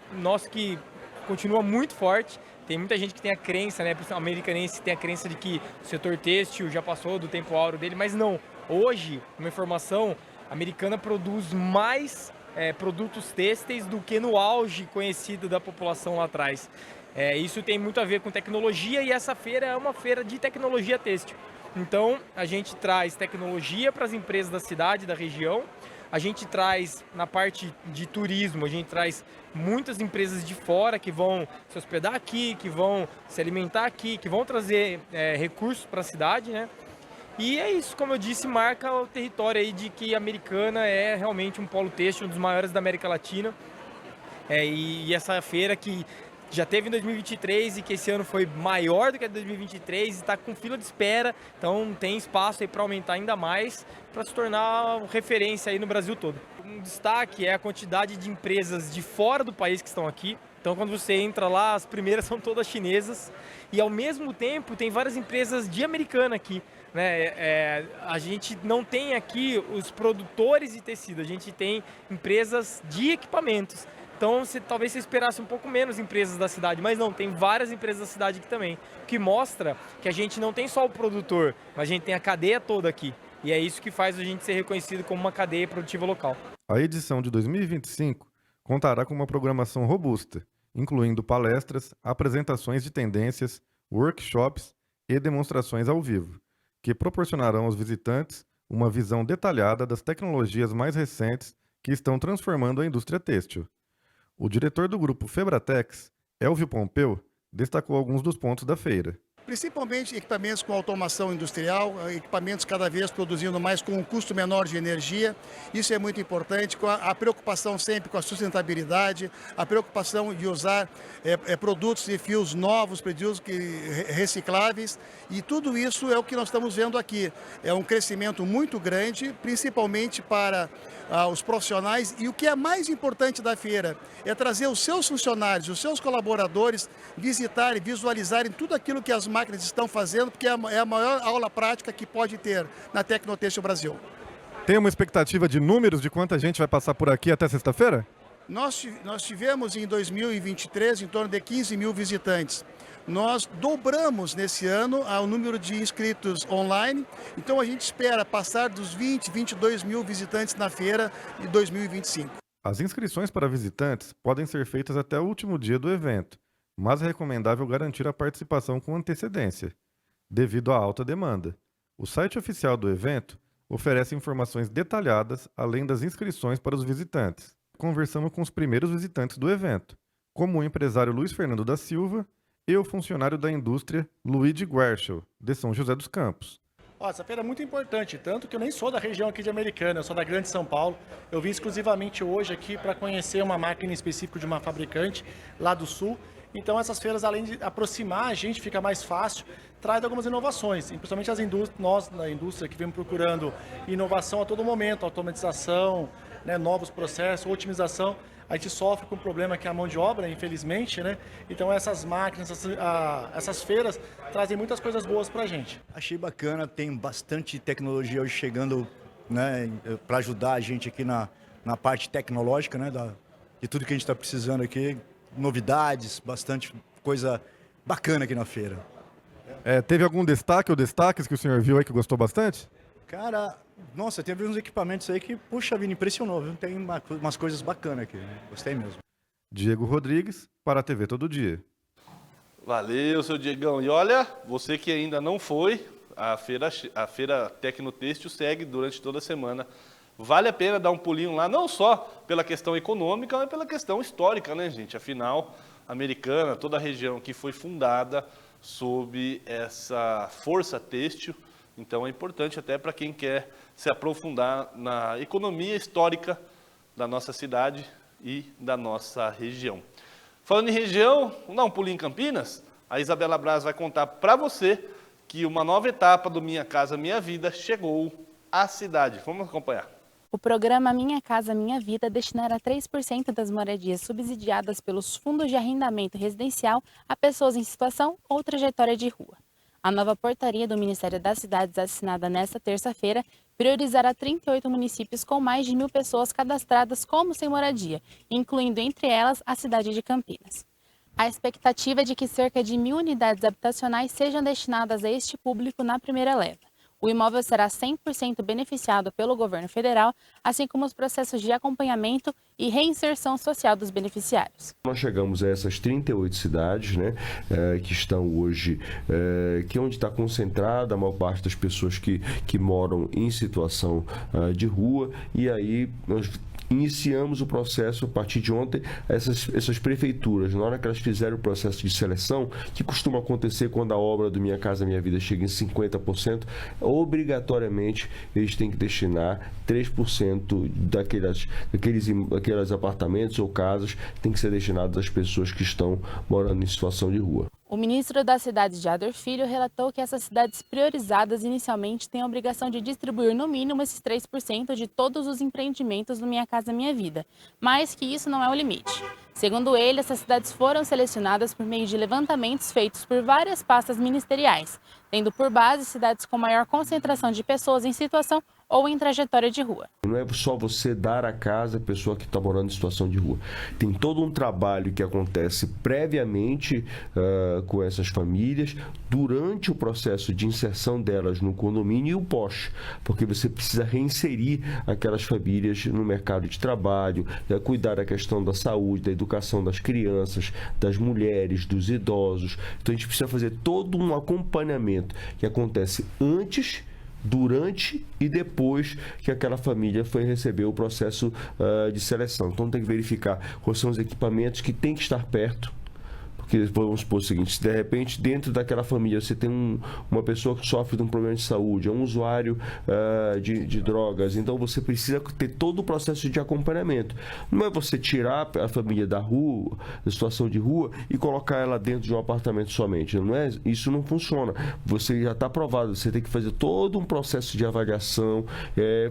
S21: continua muito forte. Tem muita gente que tem a crença, né, principalmente americanense, tem a crença de que o setor têxtil já passou do tempo áureo dele, mas não. Hoje, uma informação, a Americana produz mais produtos têxteis do que no auge conhecido da população lá atrás. Isso tem muito a ver com tecnologia e essa feira é uma feira de tecnologia têxtil. Então, a gente traz tecnologia para as empresas da cidade, da região. A gente traz, na parte de turismo, a gente traz muitas empresas de fora que vão se hospedar aqui, que vão se alimentar aqui, que vão trazer recursos para a cidade, né? E é isso, como eu disse, marca o território aí de que a Americana é realmente um polo têxtil, um dos maiores da América Latina. E essa feira que já teve em 2023 e que esse ano foi maior do que a de 2023 e está com fila de espera, então tem espaço aí para aumentar ainda mais, para se tornar referência aí no Brasil todo. Um destaque é a quantidade de empresas de fora do país que estão aqui. Então, quando você entra lá, as primeiras são todas chinesas e, ao mesmo tempo, tem várias empresas de Americana aqui, né? A gente não tem aqui os produtores de tecido, a gente tem empresas de equipamentos. Então, talvez você esperasse um pouco menos empresas da cidade, mas não, tem várias empresas da cidade aqui também, o que mostra que a gente não tem só o produtor, mas a gente tem a cadeia toda aqui. E é isso que faz a gente ser reconhecido como uma cadeia produtiva local.
S18: A edição de 2025 contará com uma programação robusta, incluindo palestras, apresentações de tendências, workshops e demonstrações ao vivo, que proporcionarão aos visitantes uma visão detalhada das tecnologias mais recentes que estão transformando a indústria têxtil. O diretor do grupo Febratex, Elvio Pompeu, destacou alguns dos pontos da feira.
S3: Principalmente equipamentos com automação industrial, equipamentos cada vez produzindo mais com um custo menor de energia. Isso é muito importante, com a preocupação sempre com a sustentabilidade, a preocupação de usar produtos e fios novos, produtos recicláveis, e tudo isso é o que nós estamos vendo aqui. É um crescimento muito grande, principalmente para os profissionais, e o que é mais importante da feira é trazer os seus funcionários, os seus colaboradores, visitarem, visualizarem tudo aquilo que as máquinas estão fazendo, porque é a maior aula prática que pode ter na Tecnotêxtil Brasil.
S18: Tem uma expectativa de números de quanta gente vai passar por aqui até sexta-feira?
S3: Nós tivemos em 2023 em torno de 15 mil visitantes. Nós dobramos nesse ano o número de inscritos online, então a gente espera passar dos 22 mil visitantes na feira de 2025.
S18: As inscrições para visitantes podem ser feitas até o último dia do evento, mas é recomendável garantir a participação com antecedência, devido à alta demanda. O site oficial do evento oferece informações detalhadas além das inscrições para os visitantes. Conversamos com os primeiros visitantes do evento, como o empresário Luiz Fernando da Silva e o funcionário da indústria Luigi Guerschel, de São José dos Campos.
S22: Essa feira é muito importante, tanto que eu nem sou da região aqui de Americana, eu sou da Grande São Paulo. Eu vim exclusivamente hoje aqui para conhecer uma máquina em específico de uma fabricante lá do Sul. Então essas feiras, além de aproximar a gente, fica mais fácil, traz algumas inovações, e principalmente nós na indústria que vemos procurando inovação a todo momento, automatização, né, novos processos, otimização. A gente sofre com o problema que é a mão de obra, infelizmente, né? Então essas máquinas, essas feiras trazem muitas coisas boas para a gente.
S23: Achei bacana, tem bastante tecnologia hoje chegando, né, para ajudar a gente aqui na parte tecnológica, né, de tudo que a gente está precisando aqui. Novidades, bastante coisa bacana aqui na feira.
S18: Teve algum destaque ou destaques que o senhor viu aí que gostou bastante?
S23: Cara, nossa, teve uns equipamentos aí que, puxa vida, impressionou, viu? Tem umas coisas bacanas aqui, né? Gostei mesmo.
S18: Diego Rodrigues, para a TV Todo Dia.
S5: Valeu, seu Diegão. E olha, você que ainda não foi, a feira Tecnotêxtil segue durante toda a semana. Vale a pena dar um pulinho lá, não só pela questão econômica, mas pela questão histórica, né, gente? Afinal, Americana, toda a região que foi fundada sob essa força têxtil. Então é importante até para quem quer se aprofundar na economia histórica da nossa cidade e da nossa região. Falando em região, vamos dar um pulinho em Campinas? A Isabela Braz vai contar para você que uma nova etapa do Minha Casa Minha Vida chegou à cidade. Vamos acompanhar.
S24: O programa Minha Casa Minha Vida destinará 3% das moradias subsidiadas pelos fundos de arrendamento residencial a pessoas em situação ou trajetória de rua. A nova portaria do Ministério das Cidades, assinada nesta terça-feira, priorizará 38 municípios com mais de 1.000 pessoas cadastradas como sem moradia, incluindo entre elas a cidade de Campinas. A expectativa é de que cerca de 1.000 unidades habitacionais sejam destinadas a este público na primeira leva. O imóvel será 100% beneficiado pelo governo federal, assim como os processos de acompanhamento e reinserção social dos beneficiários.
S25: Nós chegamos a essas 38 cidades, né, que estão hoje, que é onde está concentrada a maior parte das pessoas que moram em situação de rua, e aí nós iniciamos o processo a partir de ontem. Essas prefeituras, na hora que elas fizeram o processo de seleção, que costuma acontecer quando a obra do Minha Casa Minha Vida chega em 50%, obrigatoriamente eles têm que destinar 3% daqueles apartamentos ou casas, tem que ser destinados às pessoas que estão morando em situação de rua.
S24: O ministro da Cidade, Jader Filho, relatou que essas cidades priorizadas inicialmente têm a obrigação de distribuir no mínimo esses 3% de todos os empreendimentos do Minha Casa Minha Vida, mas que isso não é o limite. Segundo ele, essas cidades foram selecionadas por meio de levantamentos feitos por várias pastas ministeriais, tendo por base cidades com maior concentração de pessoas em situação ou em trajetória de rua.
S25: Não é só você dar a casa à pessoa que está morando em situação de rua. Tem todo um trabalho que acontece previamente com essas famílias, durante o processo de inserção delas no condomínio e o pós, porque você precisa reinserir aquelas famílias no mercado de trabalho, cuidar da questão da saúde, da educação das crianças, das mulheres, dos idosos. Então a gente precisa fazer todo um acompanhamento que acontece antes, durante e depois que aquela família foi receber o processo de seleção. Então tem que verificar quais são os equipamentos que tem que estar perto, Porque vamos supor o seguinte, se de repente dentro daquela família você tem uma pessoa que sofre de um problema de saúde, é um usuário de drogas, então você precisa ter todo o processo de acompanhamento. Não é você tirar a família da rua, da situação de rua, e colocar ela dentro de um apartamento somente. Não é, isso não funciona. Você já está aprovado, você tem que fazer todo um processo de avaliação,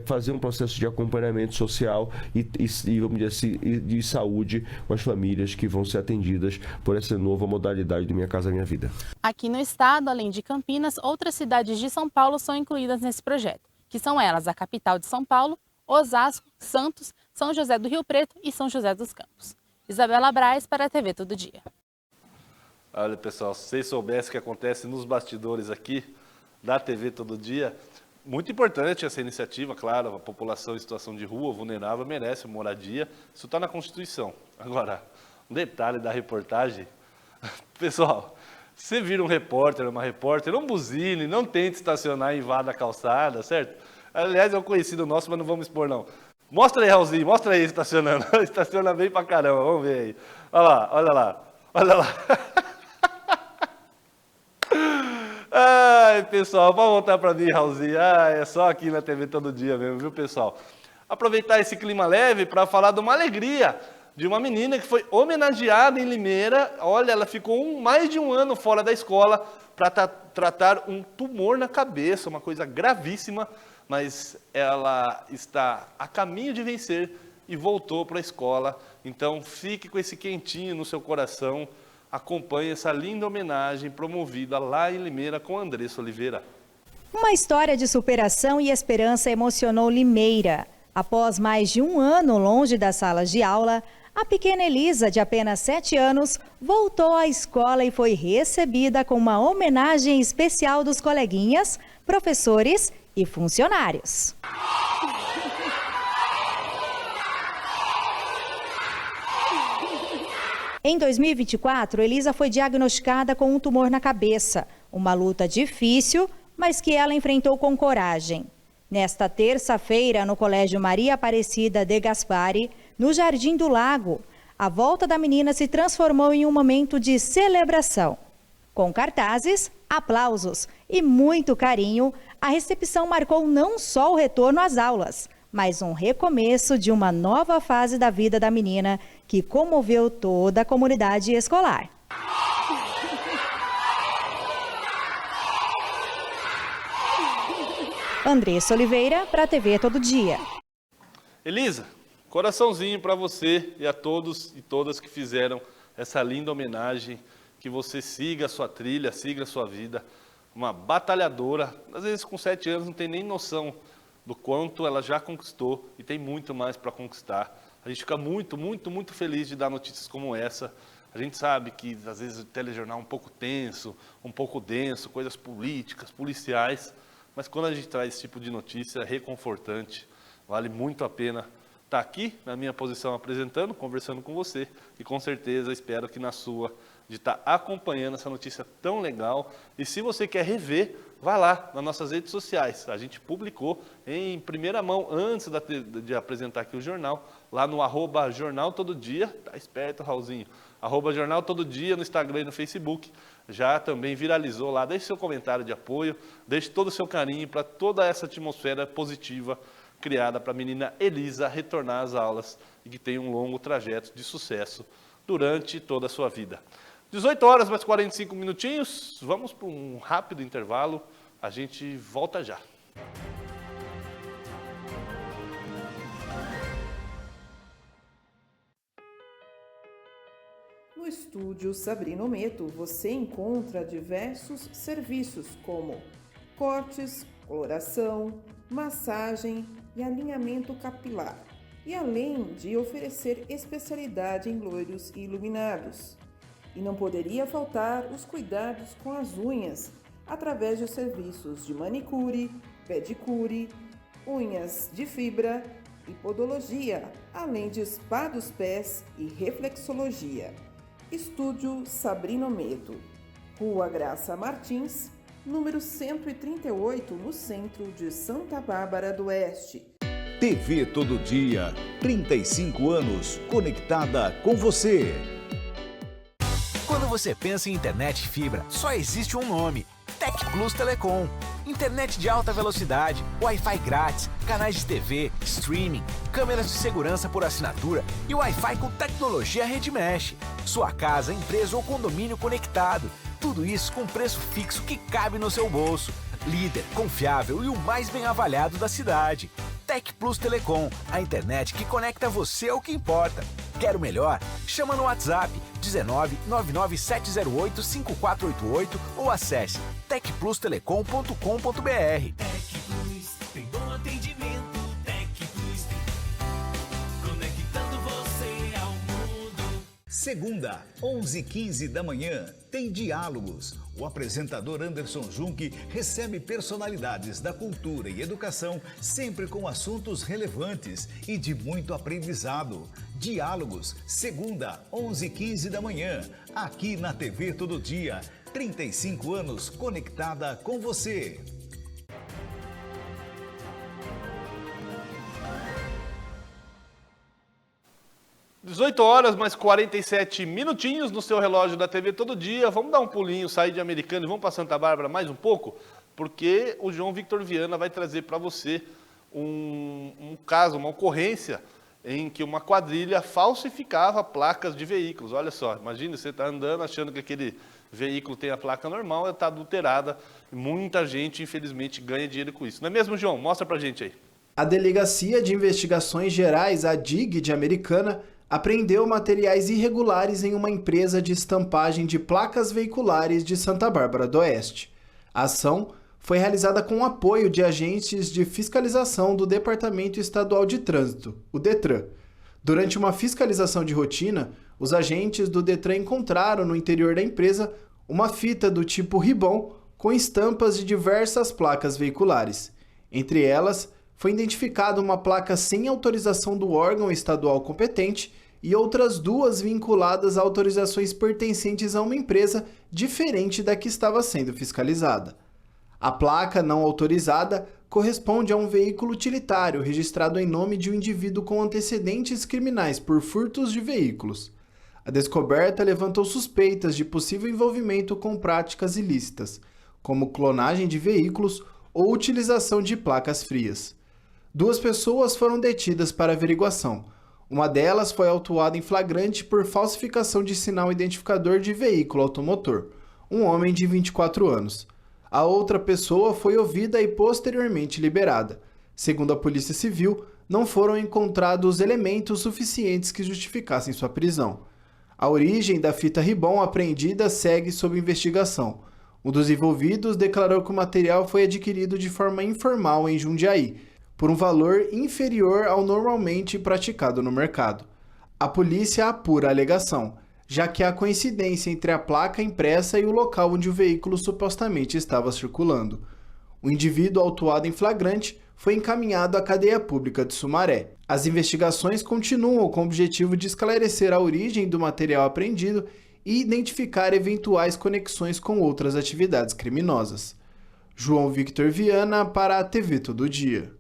S25: fazer um processo de acompanhamento social e vamos dizer assim, de saúde com as famílias que vão ser atendidas por essa nova modalidade do Minha Casa Minha Vida.
S24: Aqui no estado, além de Campinas, outras cidades de São Paulo são incluídas nesse projeto, que são elas a capital de São Paulo, Osasco, Santos, São José do Rio Preto e São José dos Campos. Isabela Braz para a TV Todo Dia.
S5: Olha, pessoal, se vocês soubessem o que acontece nos bastidores aqui da TV Todo Dia, muito importante essa iniciativa, claro, a população em situação de rua, vulnerável, merece moradia, isso está na Constituição. Agora, um detalhe da reportagem, pessoal, você vira um repórter, uma repórter, não buzine, não tente estacionar e invada a calçada, certo? Aliás, é um conhecido nosso, mas não vamos expor não. Mostra aí, Raulzinho, mostra aí estacionando, estaciona bem pra caramba, vamos ver aí. Olha lá, olha lá, olha lá. Ai, pessoal, pode voltar para mim, Raulzinho. É só aqui na TV Todo Dia mesmo, viu, pessoal? Aproveitar esse clima leve para falar de uma alegria de uma menina que foi homenageada em Limeira. Olha, ela ficou mais de um ano fora da escola para tratar um tumor na cabeça, uma coisa gravíssima, mas ela está a caminho de vencer e voltou para a escola. Então, fique com esse quentinho no seu coração. Acompanhe essa linda homenagem promovida lá em Limeira com Andressa Oliveira.
S14: Uma história de superação e esperança emocionou Limeira. Após mais de um ano longe das salas de aula, a pequena Elisa, de apenas 7 anos, voltou à escola e foi recebida com uma homenagem especial dos coleguinhas, professores e funcionários. Em 2024, Elisa foi diagnosticada com um tumor na cabeça. Uma luta difícil, mas que ela enfrentou com coragem. Nesta terça-feira, no Colégio Maria Aparecida de Gaspari, no Jardim do Lago, a volta da menina se transformou em um momento de celebração. Com cartazes, aplausos e muito carinho, a recepção marcou não só o retorno às aulas, mas um recomeço de uma nova fase da vida da menina que comoveu toda a comunidade escolar. Andressa Oliveira, para a TV Todo Dia.
S5: Elisa, coraçãozinho para você e a todos e todas que fizeram essa linda homenagem, que você siga a sua trilha, siga a sua vida. Uma batalhadora, às vezes com 7 anos não tem nem noção do quanto ela já conquistou e tem muito mais para conquistar. A gente fica muito, muito, muito feliz de dar notícias como essa. A gente sabe que, às vezes, o telejornal é um pouco tenso, um pouco denso, coisas políticas, policiais, mas quando a gente traz esse tipo de notícia, é reconfortante, vale muito a pena estar aqui, na minha posição, apresentando, conversando com você, e com certeza espero que na sua, de estar acompanhando essa notícia tão legal. E se você quer rever, vá lá nas nossas redes sociais. A gente publicou em primeira mão, antes de apresentar aqui o jornal, lá no @Jornal Todo Dia. Tá esperto, Raulzinho. @Jornal Todo Dia no Instagram e no Facebook. Já também viralizou lá. Deixe seu comentário de apoio, deixe todo o seu carinho para toda essa atmosfera positiva criada para a menina Elisa retornar às aulas e que tenha um longo trajeto de sucesso durante toda a sua vida. 18 horas mais 45 minutinhos, vamos para um rápido intervalo, a gente volta já.
S4: No estúdio Sabrina Ometo você encontra diversos serviços como cortes, coloração, massagem e alinhamento capilar, e além de oferecer especialidade em loiros e iluminados. E não poderia faltar os cuidados com as unhas, através de serviços de manicure, pedicure, unhas de fibra e podologia, além de spa dos pés e reflexologia. Estúdio Sabrina Ometo, Rua Graça Martins, número 138, no centro de Santa Bárbara do Oeste.
S2: TV Todo Dia, 35 anos conectada com você. Quando
S6: você pensa em internet fibra, só existe um nome: Tec Plus Telecom. Internet de alta velocidade, Wi-Fi grátis, canais de TV, streaming, câmeras de segurança por assinatura e Wi-Fi com tecnologia Rede Mesh. Sua casa, empresa ou condomínio conectado. Tudo isso com preço fixo que cabe no seu bolso. Líder, confiável e o mais bem avaliado da cidade. Tec Plus Telecom, a internet que conecta você ao que importa. Quer o melhor? Chama no WhatsApp 19 99708 5488 ou acesse tecplustelecom.com.br.
S7: Tec Plus tem bom atendimento. Tec Plus conectando você ao mundo.
S2: Segunda, 11h15 da manhã, tem Diálogos. O apresentador Anderson Junque recebe personalidades da cultura e educação, sempre com assuntos relevantes e de muito aprendizado. Diálogos, segunda, 11h15 da manhã, aqui na TV Todo Dia. 35 anos conectada com você.
S5: 18 horas, mais 47 minutinhos no seu relógio da TV Todo Dia. Vamos dar um pulinho, sair de Americana e vamos para Santa Bárbara mais um pouco? Porque o João Victor Viana vai trazer para você um caso, uma ocorrência em que uma quadrilha falsificava placas de veículos. Olha só, imagina, você está andando achando que aquele veículo tem a placa normal, ela está adulterada. Muita gente, infelizmente, ganha dinheiro com isso. Não é mesmo, João? Mostra para a gente aí.
S8: A Delegacia de Investigações Gerais, a DIG de Americana, apreendeu materiais irregulares em uma empresa de estampagem de placas veiculares de Santa Bárbara do Oeste. A ação foi realizada com o apoio de agentes de fiscalização do Departamento Estadual de Trânsito, o DETRAN. Durante uma fiscalização de rotina, os agentes do DETRAN encontraram no interior da empresa uma fita do tipo ribbon com estampas de diversas placas veiculares. Entre elas, foi identificada uma placa sem autorização do órgão estadual competente e outras duas vinculadas a autorizações pertencentes a uma empresa diferente da que estava sendo fiscalizada. A placa não autorizada corresponde a um veículo utilitário registrado em nome de um indivíduo com antecedentes criminais por furtos de veículos. A descoberta levantou suspeitas de possível envolvimento com práticas ilícitas, como clonagem de veículos ou utilização de placas frias. 2 pessoas foram detidas para averiguação. Uma delas foi autuada em flagrante por falsificação de sinal identificador de veículo automotor, um homem de 24 anos. A outra pessoa foi ouvida e posteriormente liberada. Segundo a Polícia Civil, não foram encontrados elementos suficientes que justificassem sua prisão. A origem da fita ribbon apreendida segue sob investigação. Um dos envolvidos declarou que o material foi adquirido de forma informal em Jundiaí, por um valor inferior ao normalmente praticado no mercado. A polícia apura a alegação, já que há coincidência entre a placa impressa e o local onde o veículo supostamente estava circulando. O indivíduo autuado em flagrante foi encaminhado à cadeia pública de Sumaré. As investigações continuam com o objetivo de esclarecer a origem do material apreendido e identificar eventuais conexões com outras atividades criminosas. João Victor Viana para a TV Todo Dia.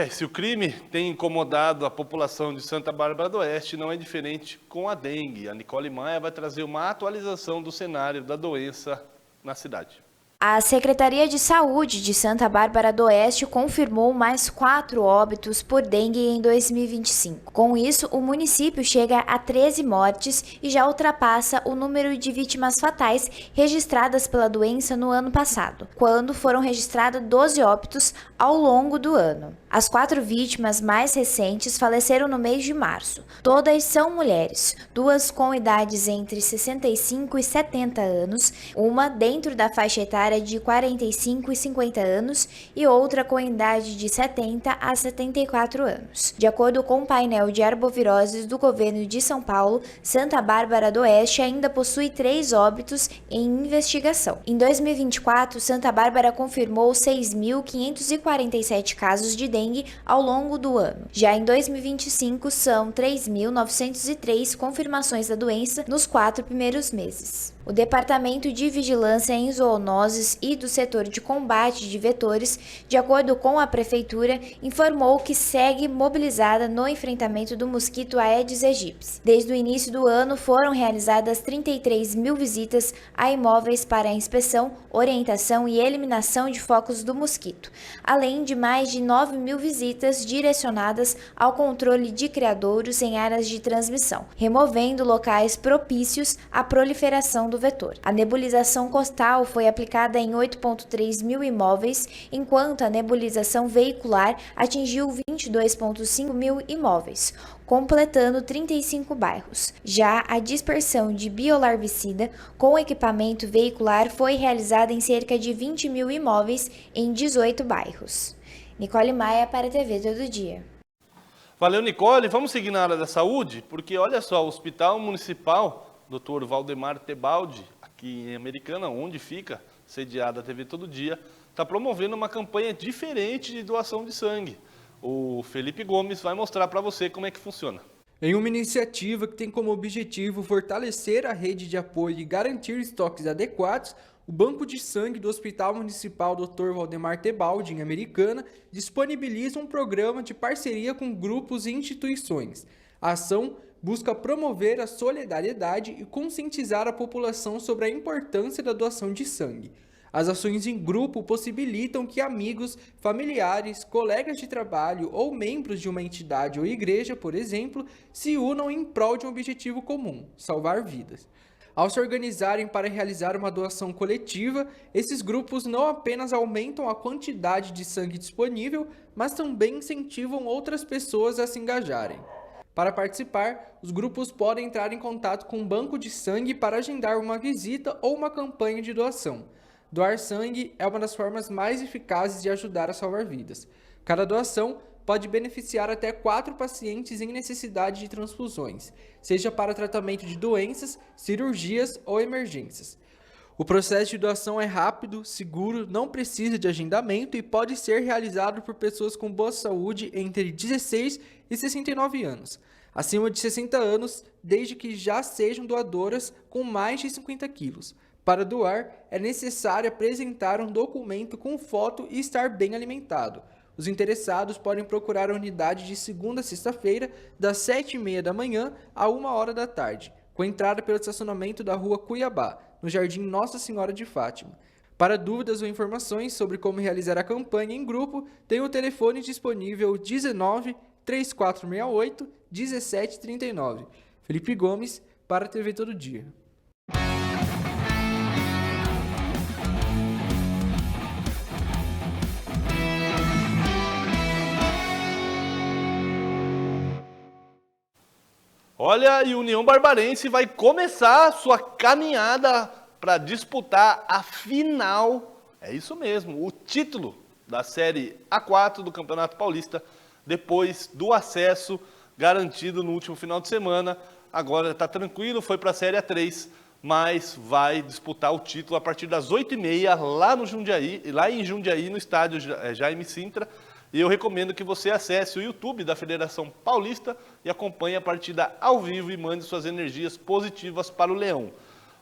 S5: Se o crime tem incomodado a população de Santa Bárbara do Oeste, não é diferente com a dengue. A Nicole Maia vai trazer uma atualização do cenário da doença na cidade.
S9: A Secretaria de Saúde de Santa Bárbara do Oeste confirmou mais 4 óbitos por dengue em 2025. Com isso, o município chega a 13 mortes e já ultrapassa o número de vítimas fatais registradas pela doença no ano passado, quando foram registrados 12 óbitos ao longo do ano. As 4 vítimas mais recentes faleceram no mês de março. Todas são mulheres, 2 com idades entre 65 e 70 anos, uma dentro da faixa etária de 45 e 50 anos e outra com idade de 70 a 74 anos. De acordo com o painel de arboviroses do governo de São Paulo, Santa Bárbara do Oeste ainda possui 3 óbitos em investigação. Em 2024, Santa Bárbara confirmou 6.547 casos de dengue ao longo do ano. Já em 2025, são 3.903 confirmações da doença nos 4 primeiros meses. O Departamento de Vigilância em Zoonoses zoonoses e do setor de combate de vetores, de acordo com a Prefeitura, informou que segue mobilizada no enfrentamento do mosquito Aedes aegypti. Desde o início do ano, foram realizadas 33 mil visitas a imóveis para a inspeção, orientação e eliminação de focos do mosquito, além de mais de 9 mil visitas direcionadas ao controle de criadouros em áreas de transmissão, removendo locais propícios à proliferação do vetor. A nebulização costal foi aplicada em 8,3 mil imóveis, enquanto a nebulização veicular atingiu 22,5 mil imóveis, completando 35 bairros. Já a dispersão de biolarvicida com equipamento veicular foi realizada em cerca de 20 mil imóveis em 18 bairros. Nicole Maia para a TV Todo Dia.
S5: Valeu, Nicole. Vamos seguir na área da saúde? Porque, olha só, o Hospital Municipal Dr. Valdemar Tebaldi, aqui em Americana, onde fica sediada a TV Todo Dia, está promovendo uma campanha diferente de doação de sangue. O Felipe Gomes vai mostrar para você como é que funciona.
S10: Em uma iniciativa que tem como objetivo fortalecer a rede de apoio e garantir estoques adequados, o Banco de Sangue do Hospital Municipal Dr. Valdemar Tebaldi, em Americana, disponibiliza um programa de parceria com grupos e instituições. A ação busca promover a solidariedade e conscientizar a população sobre a importância da doação de sangue. As ações em grupo possibilitam que amigos, familiares, colegas de trabalho ou membros de uma entidade ou igreja, por exemplo, se unam em prol de um objetivo comum, salvar vidas. Ao se organizarem para realizar uma doação coletiva, esses grupos não apenas aumentam a quantidade de sangue disponível, mas também incentivam outras pessoas a se engajarem. Para participar, os grupos podem entrar em contato com um banco de sangue para agendar uma visita ou uma campanha de doação. Doar sangue é uma das formas mais eficazes de ajudar a salvar vidas. Cada doação pode beneficiar até 4 pacientes em necessidade de transfusões, seja para tratamento de doenças, cirurgias ou emergências. O processo de doação é rápido, seguro, não precisa de agendamento e pode ser realizado por pessoas com boa saúde entre 16 e 69 anos, acima de 60 anos, desde que já sejam doadoras com mais de 50 quilos. Para doar, é necessário apresentar um documento com foto e estar bem alimentado. Os interessados podem procurar a unidade de segunda a sexta-feira, das 7h30 da manhã a 1h da tarde, com entrada pelo estacionamento da Rua Cuiabá, no Jardim Nossa Senhora de Fátima. Para dúvidas ou informações sobre como realizar a campanha em grupo, tem o telefone disponível 19 3468 1739. Felipe Gomes, para a TV Todo Dia.
S5: Olha, e o União Barbarense vai começar a sua caminhada para disputar a final, é isso mesmo, o título da Série A4 do Campeonato Paulista, depois do acesso garantido no último final de semana. Agora está tranquilo, foi para a Série A3, mas vai disputar o título a partir das 8h30 lá em Jundiaí, no estádio Jaime Sintra. E eu recomendo que você acesse o YouTube da Federação Paulista e acompanhe a partida ao vivo e mande suas energias positivas para o Leão.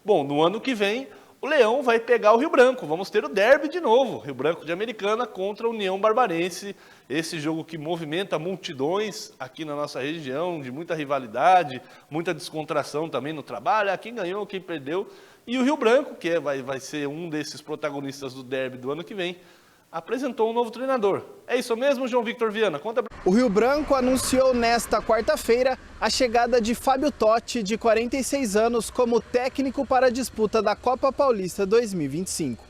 S5: Bom, no ano que vem, o Leão vai pegar o Rio Branco. Vamos ter o derby de novo. Rio Branco de Americana contra a União Barbarense. Esse jogo que movimenta multidões aqui na nossa região, de muita rivalidade, muita descontração também no trabalho. Quem ganhou, quem perdeu. E o Rio Branco, que vai ser um desses protagonistas do derby do ano que vem, apresentou um novo treinador. É isso mesmo, João Victor Viana? Conta pra...
S8: O Rio Branco anunciou nesta quarta-feira a chegada de Fábio Totti, de 46 anos, como técnico para a disputa da Copa Paulista 2025.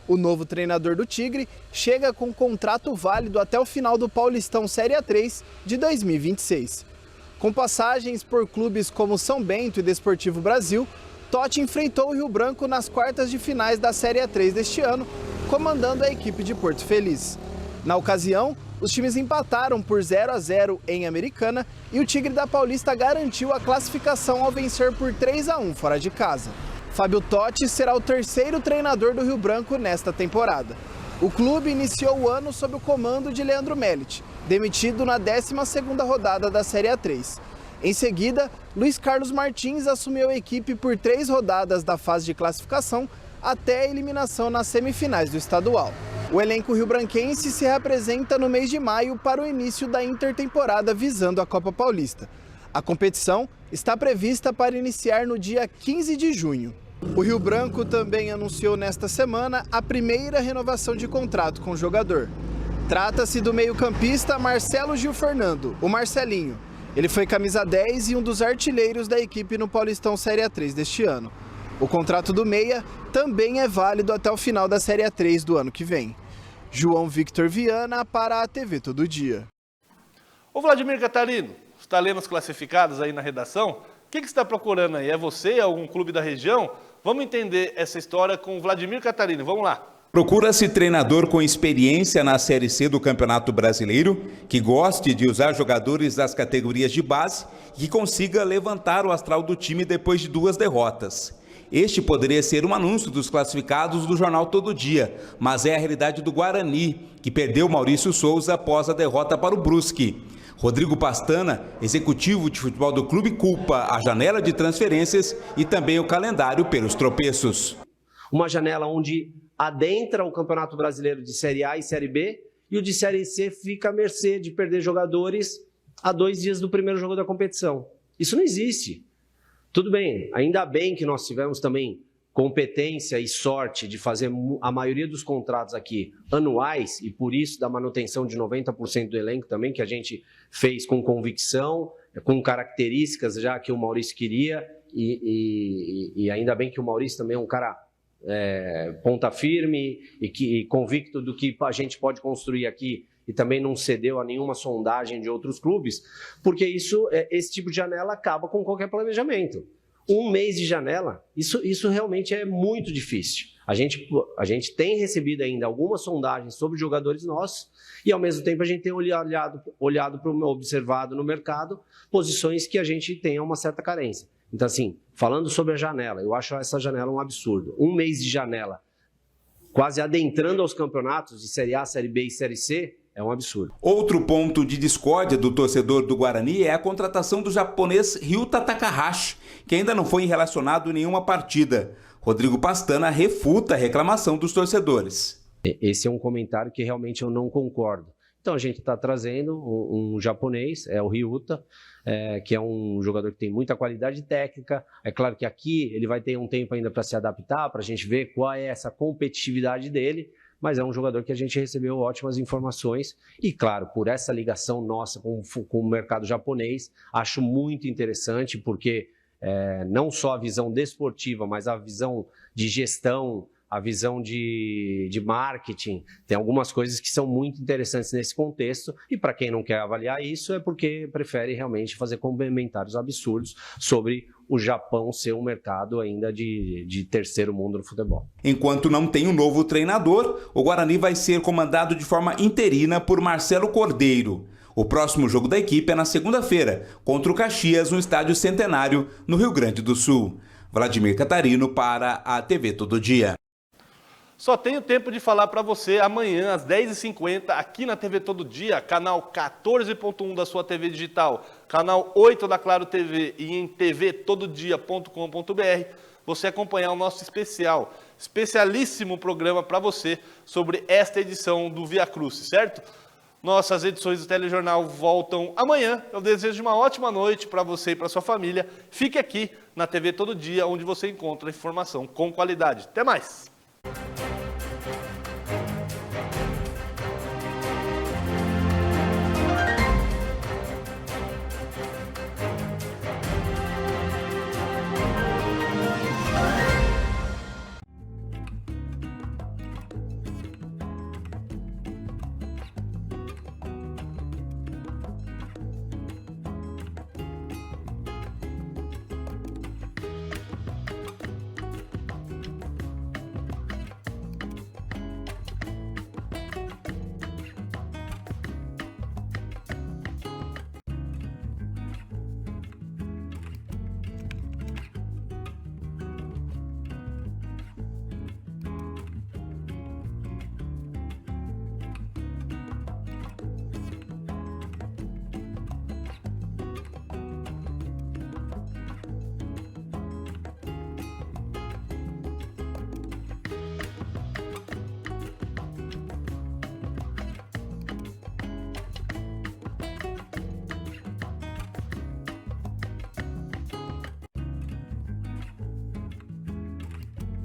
S8: O novo treinador do Tigre chega com contrato válido até o final do Paulistão Série A3 de 2026. Com passagens por clubes como São Bento e Desportivo Brasil, Totti enfrentou o Rio Branco nas quartas de finais da Série A3 deste ano, comandando a equipe de Porto Feliz. Na ocasião, os times empataram por 0-0 em Americana e o Tigre da Paulista garantiu a classificação ao vencer por 3-1 fora de casa. Fábio Totti será o terceiro treinador do Rio Branco nesta temporada. O clube iniciou o ano sob o comando de Leandro Mellit, demitido na 12ª rodada da Série A3. Em seguida, Luiz Carlos Martins assumiu a equipe por 3 rodadas da fase de classificação, até a eliminação nas semifinais do estadual. O elenco rio-branquense se reapresenta no mês de maio para o início da intertemporada visando a Copa Paulista. A competição está prevista para iniciar no dia 15 de junho. O Rio Branco também anunciou nesta semana a primeira renovação de contrato com o jogador. Trata-se do meio-campista Marcelo Gil Fernando, o Marcelinho. Ele foi camisa 10 e um dos artilheiros da equipe no Paulistão Série A3 deste ano. O contrato do meia também é válido até o final da Série A3 do ano que vem. João Victor Viana para a TV Todo Dia.
S5: Ô Vladimir Catarino, você está lendo os classificados aí na redação? O que você está procurando aí? É você, é algum clube da região? Vamos entender essa história com o Vladimir Catarino, vamos lá.
S17: Procura-se treinador com experiência na Série C do Campeonato Brasileiro, que goste de usar jogadores das categorias de base e que consiga levantar o astral do time depois de 2 derrotas. Este poderia ser um anúncio dos classificados do jornal Todo Dia, mas é a realidade do Guarani, que perdeu Maurício Souza após a derrota para o Brusque. Rodrigo Pastana, executivo de futebol do clube, culpa a janela de transferências e também o calendário pelos tropeços.
S11: Uma janela onde adentra o Campeonato Brasileiro de Série A e Série B e o de Série C fica à mercê de perder jogadores a 2 dias do primeiro jogo da competição. Isso não existe. Tudo bem, ainda bem que nós tivemos também competência e sorte de fazer a maioria dos contratos aqui anuais e por isso da manutenção de 90% do elenco também, que a gente fez com convicção, com características já que o Maurício queria e ainda bem que o Maurício também é um cara ponta firme e convicto do que a gente pode construir aqui e também não cedeu a nenhuma sondagem de outros clubes, porque esse tipo de janela acaba com qualquer planejamento. Um mês de janela, isso realmente é muito difícil. A gente tem recebido ainda algumas sondagens sobre jogadores nossos e, ao mesmo tempo, a gente tem olhado observado no mercado posições que a gente tem uma certa carência. Então, assim, falando sobre a janela, eu acho essa janela um absurdo. Um mês de janela, quase adentrando aos campeonatos de Série A, Série B e Série C, é um absurdo.
S17: Outro ponto de discórdia do torcedor do Guarani é a contratação do japonês Ryuta Takahashi, que ainda não foi relacionado em nenhuma partida. Rodrigo Pastana refuta a reclamação dos torcedores.
S11: Esse é um comentário que realmente eu não concordo. Então a gente está trazendo um japonês, é o Ryuta, que é um jogador que tem muita qualidade técnica. É claro que aqui ele vai ter um tempo ainda para se adaptar, para a gente ver qual é essa competitividade dele, mas é um jogador que a gente recebeu ótimas informações e, claro, por essa ligação nossa com o mercado japonês, acho muito interessante porque não só a visão desportiva, mas a visão de gestão, a visão de marketing, tem algumas coisas que são muito interessantes nesse contexto e para quem não quer avaliar isso é porque prefere realmente fazer comentários absurdos sobre o Japão ser um mercado ainda de terceiro mundo no futebol.
S17: Enquanto não tem um novo treinador, o Guarani vai ser comandado de forma interina por Marcelo Cordeiro. O próximo jogo da equipe é na segunda-feira, contra o Caxias, no Estádio Centenário, no Rio Grande do Sul. Vladimir Catarino para a TV Todo Dia.
S5: Só tenho tempo de falar para você amanhã, às 10h50, aqui na TV Todo Dia, canal 14.1 da sua TV digital, canal 8 da Claro TV e em tvtododia.com.br, você acompanhar o nosso especialíssimo programa para você sobre esta edição do Via Crucis, certo? Nossas edições do Telejornal voltam amanhã. Eu desejo uma ótima noite para você e para sua família. Fique aqui na TV Todo Dia, onde você encontra informação com qualidade. Até mais!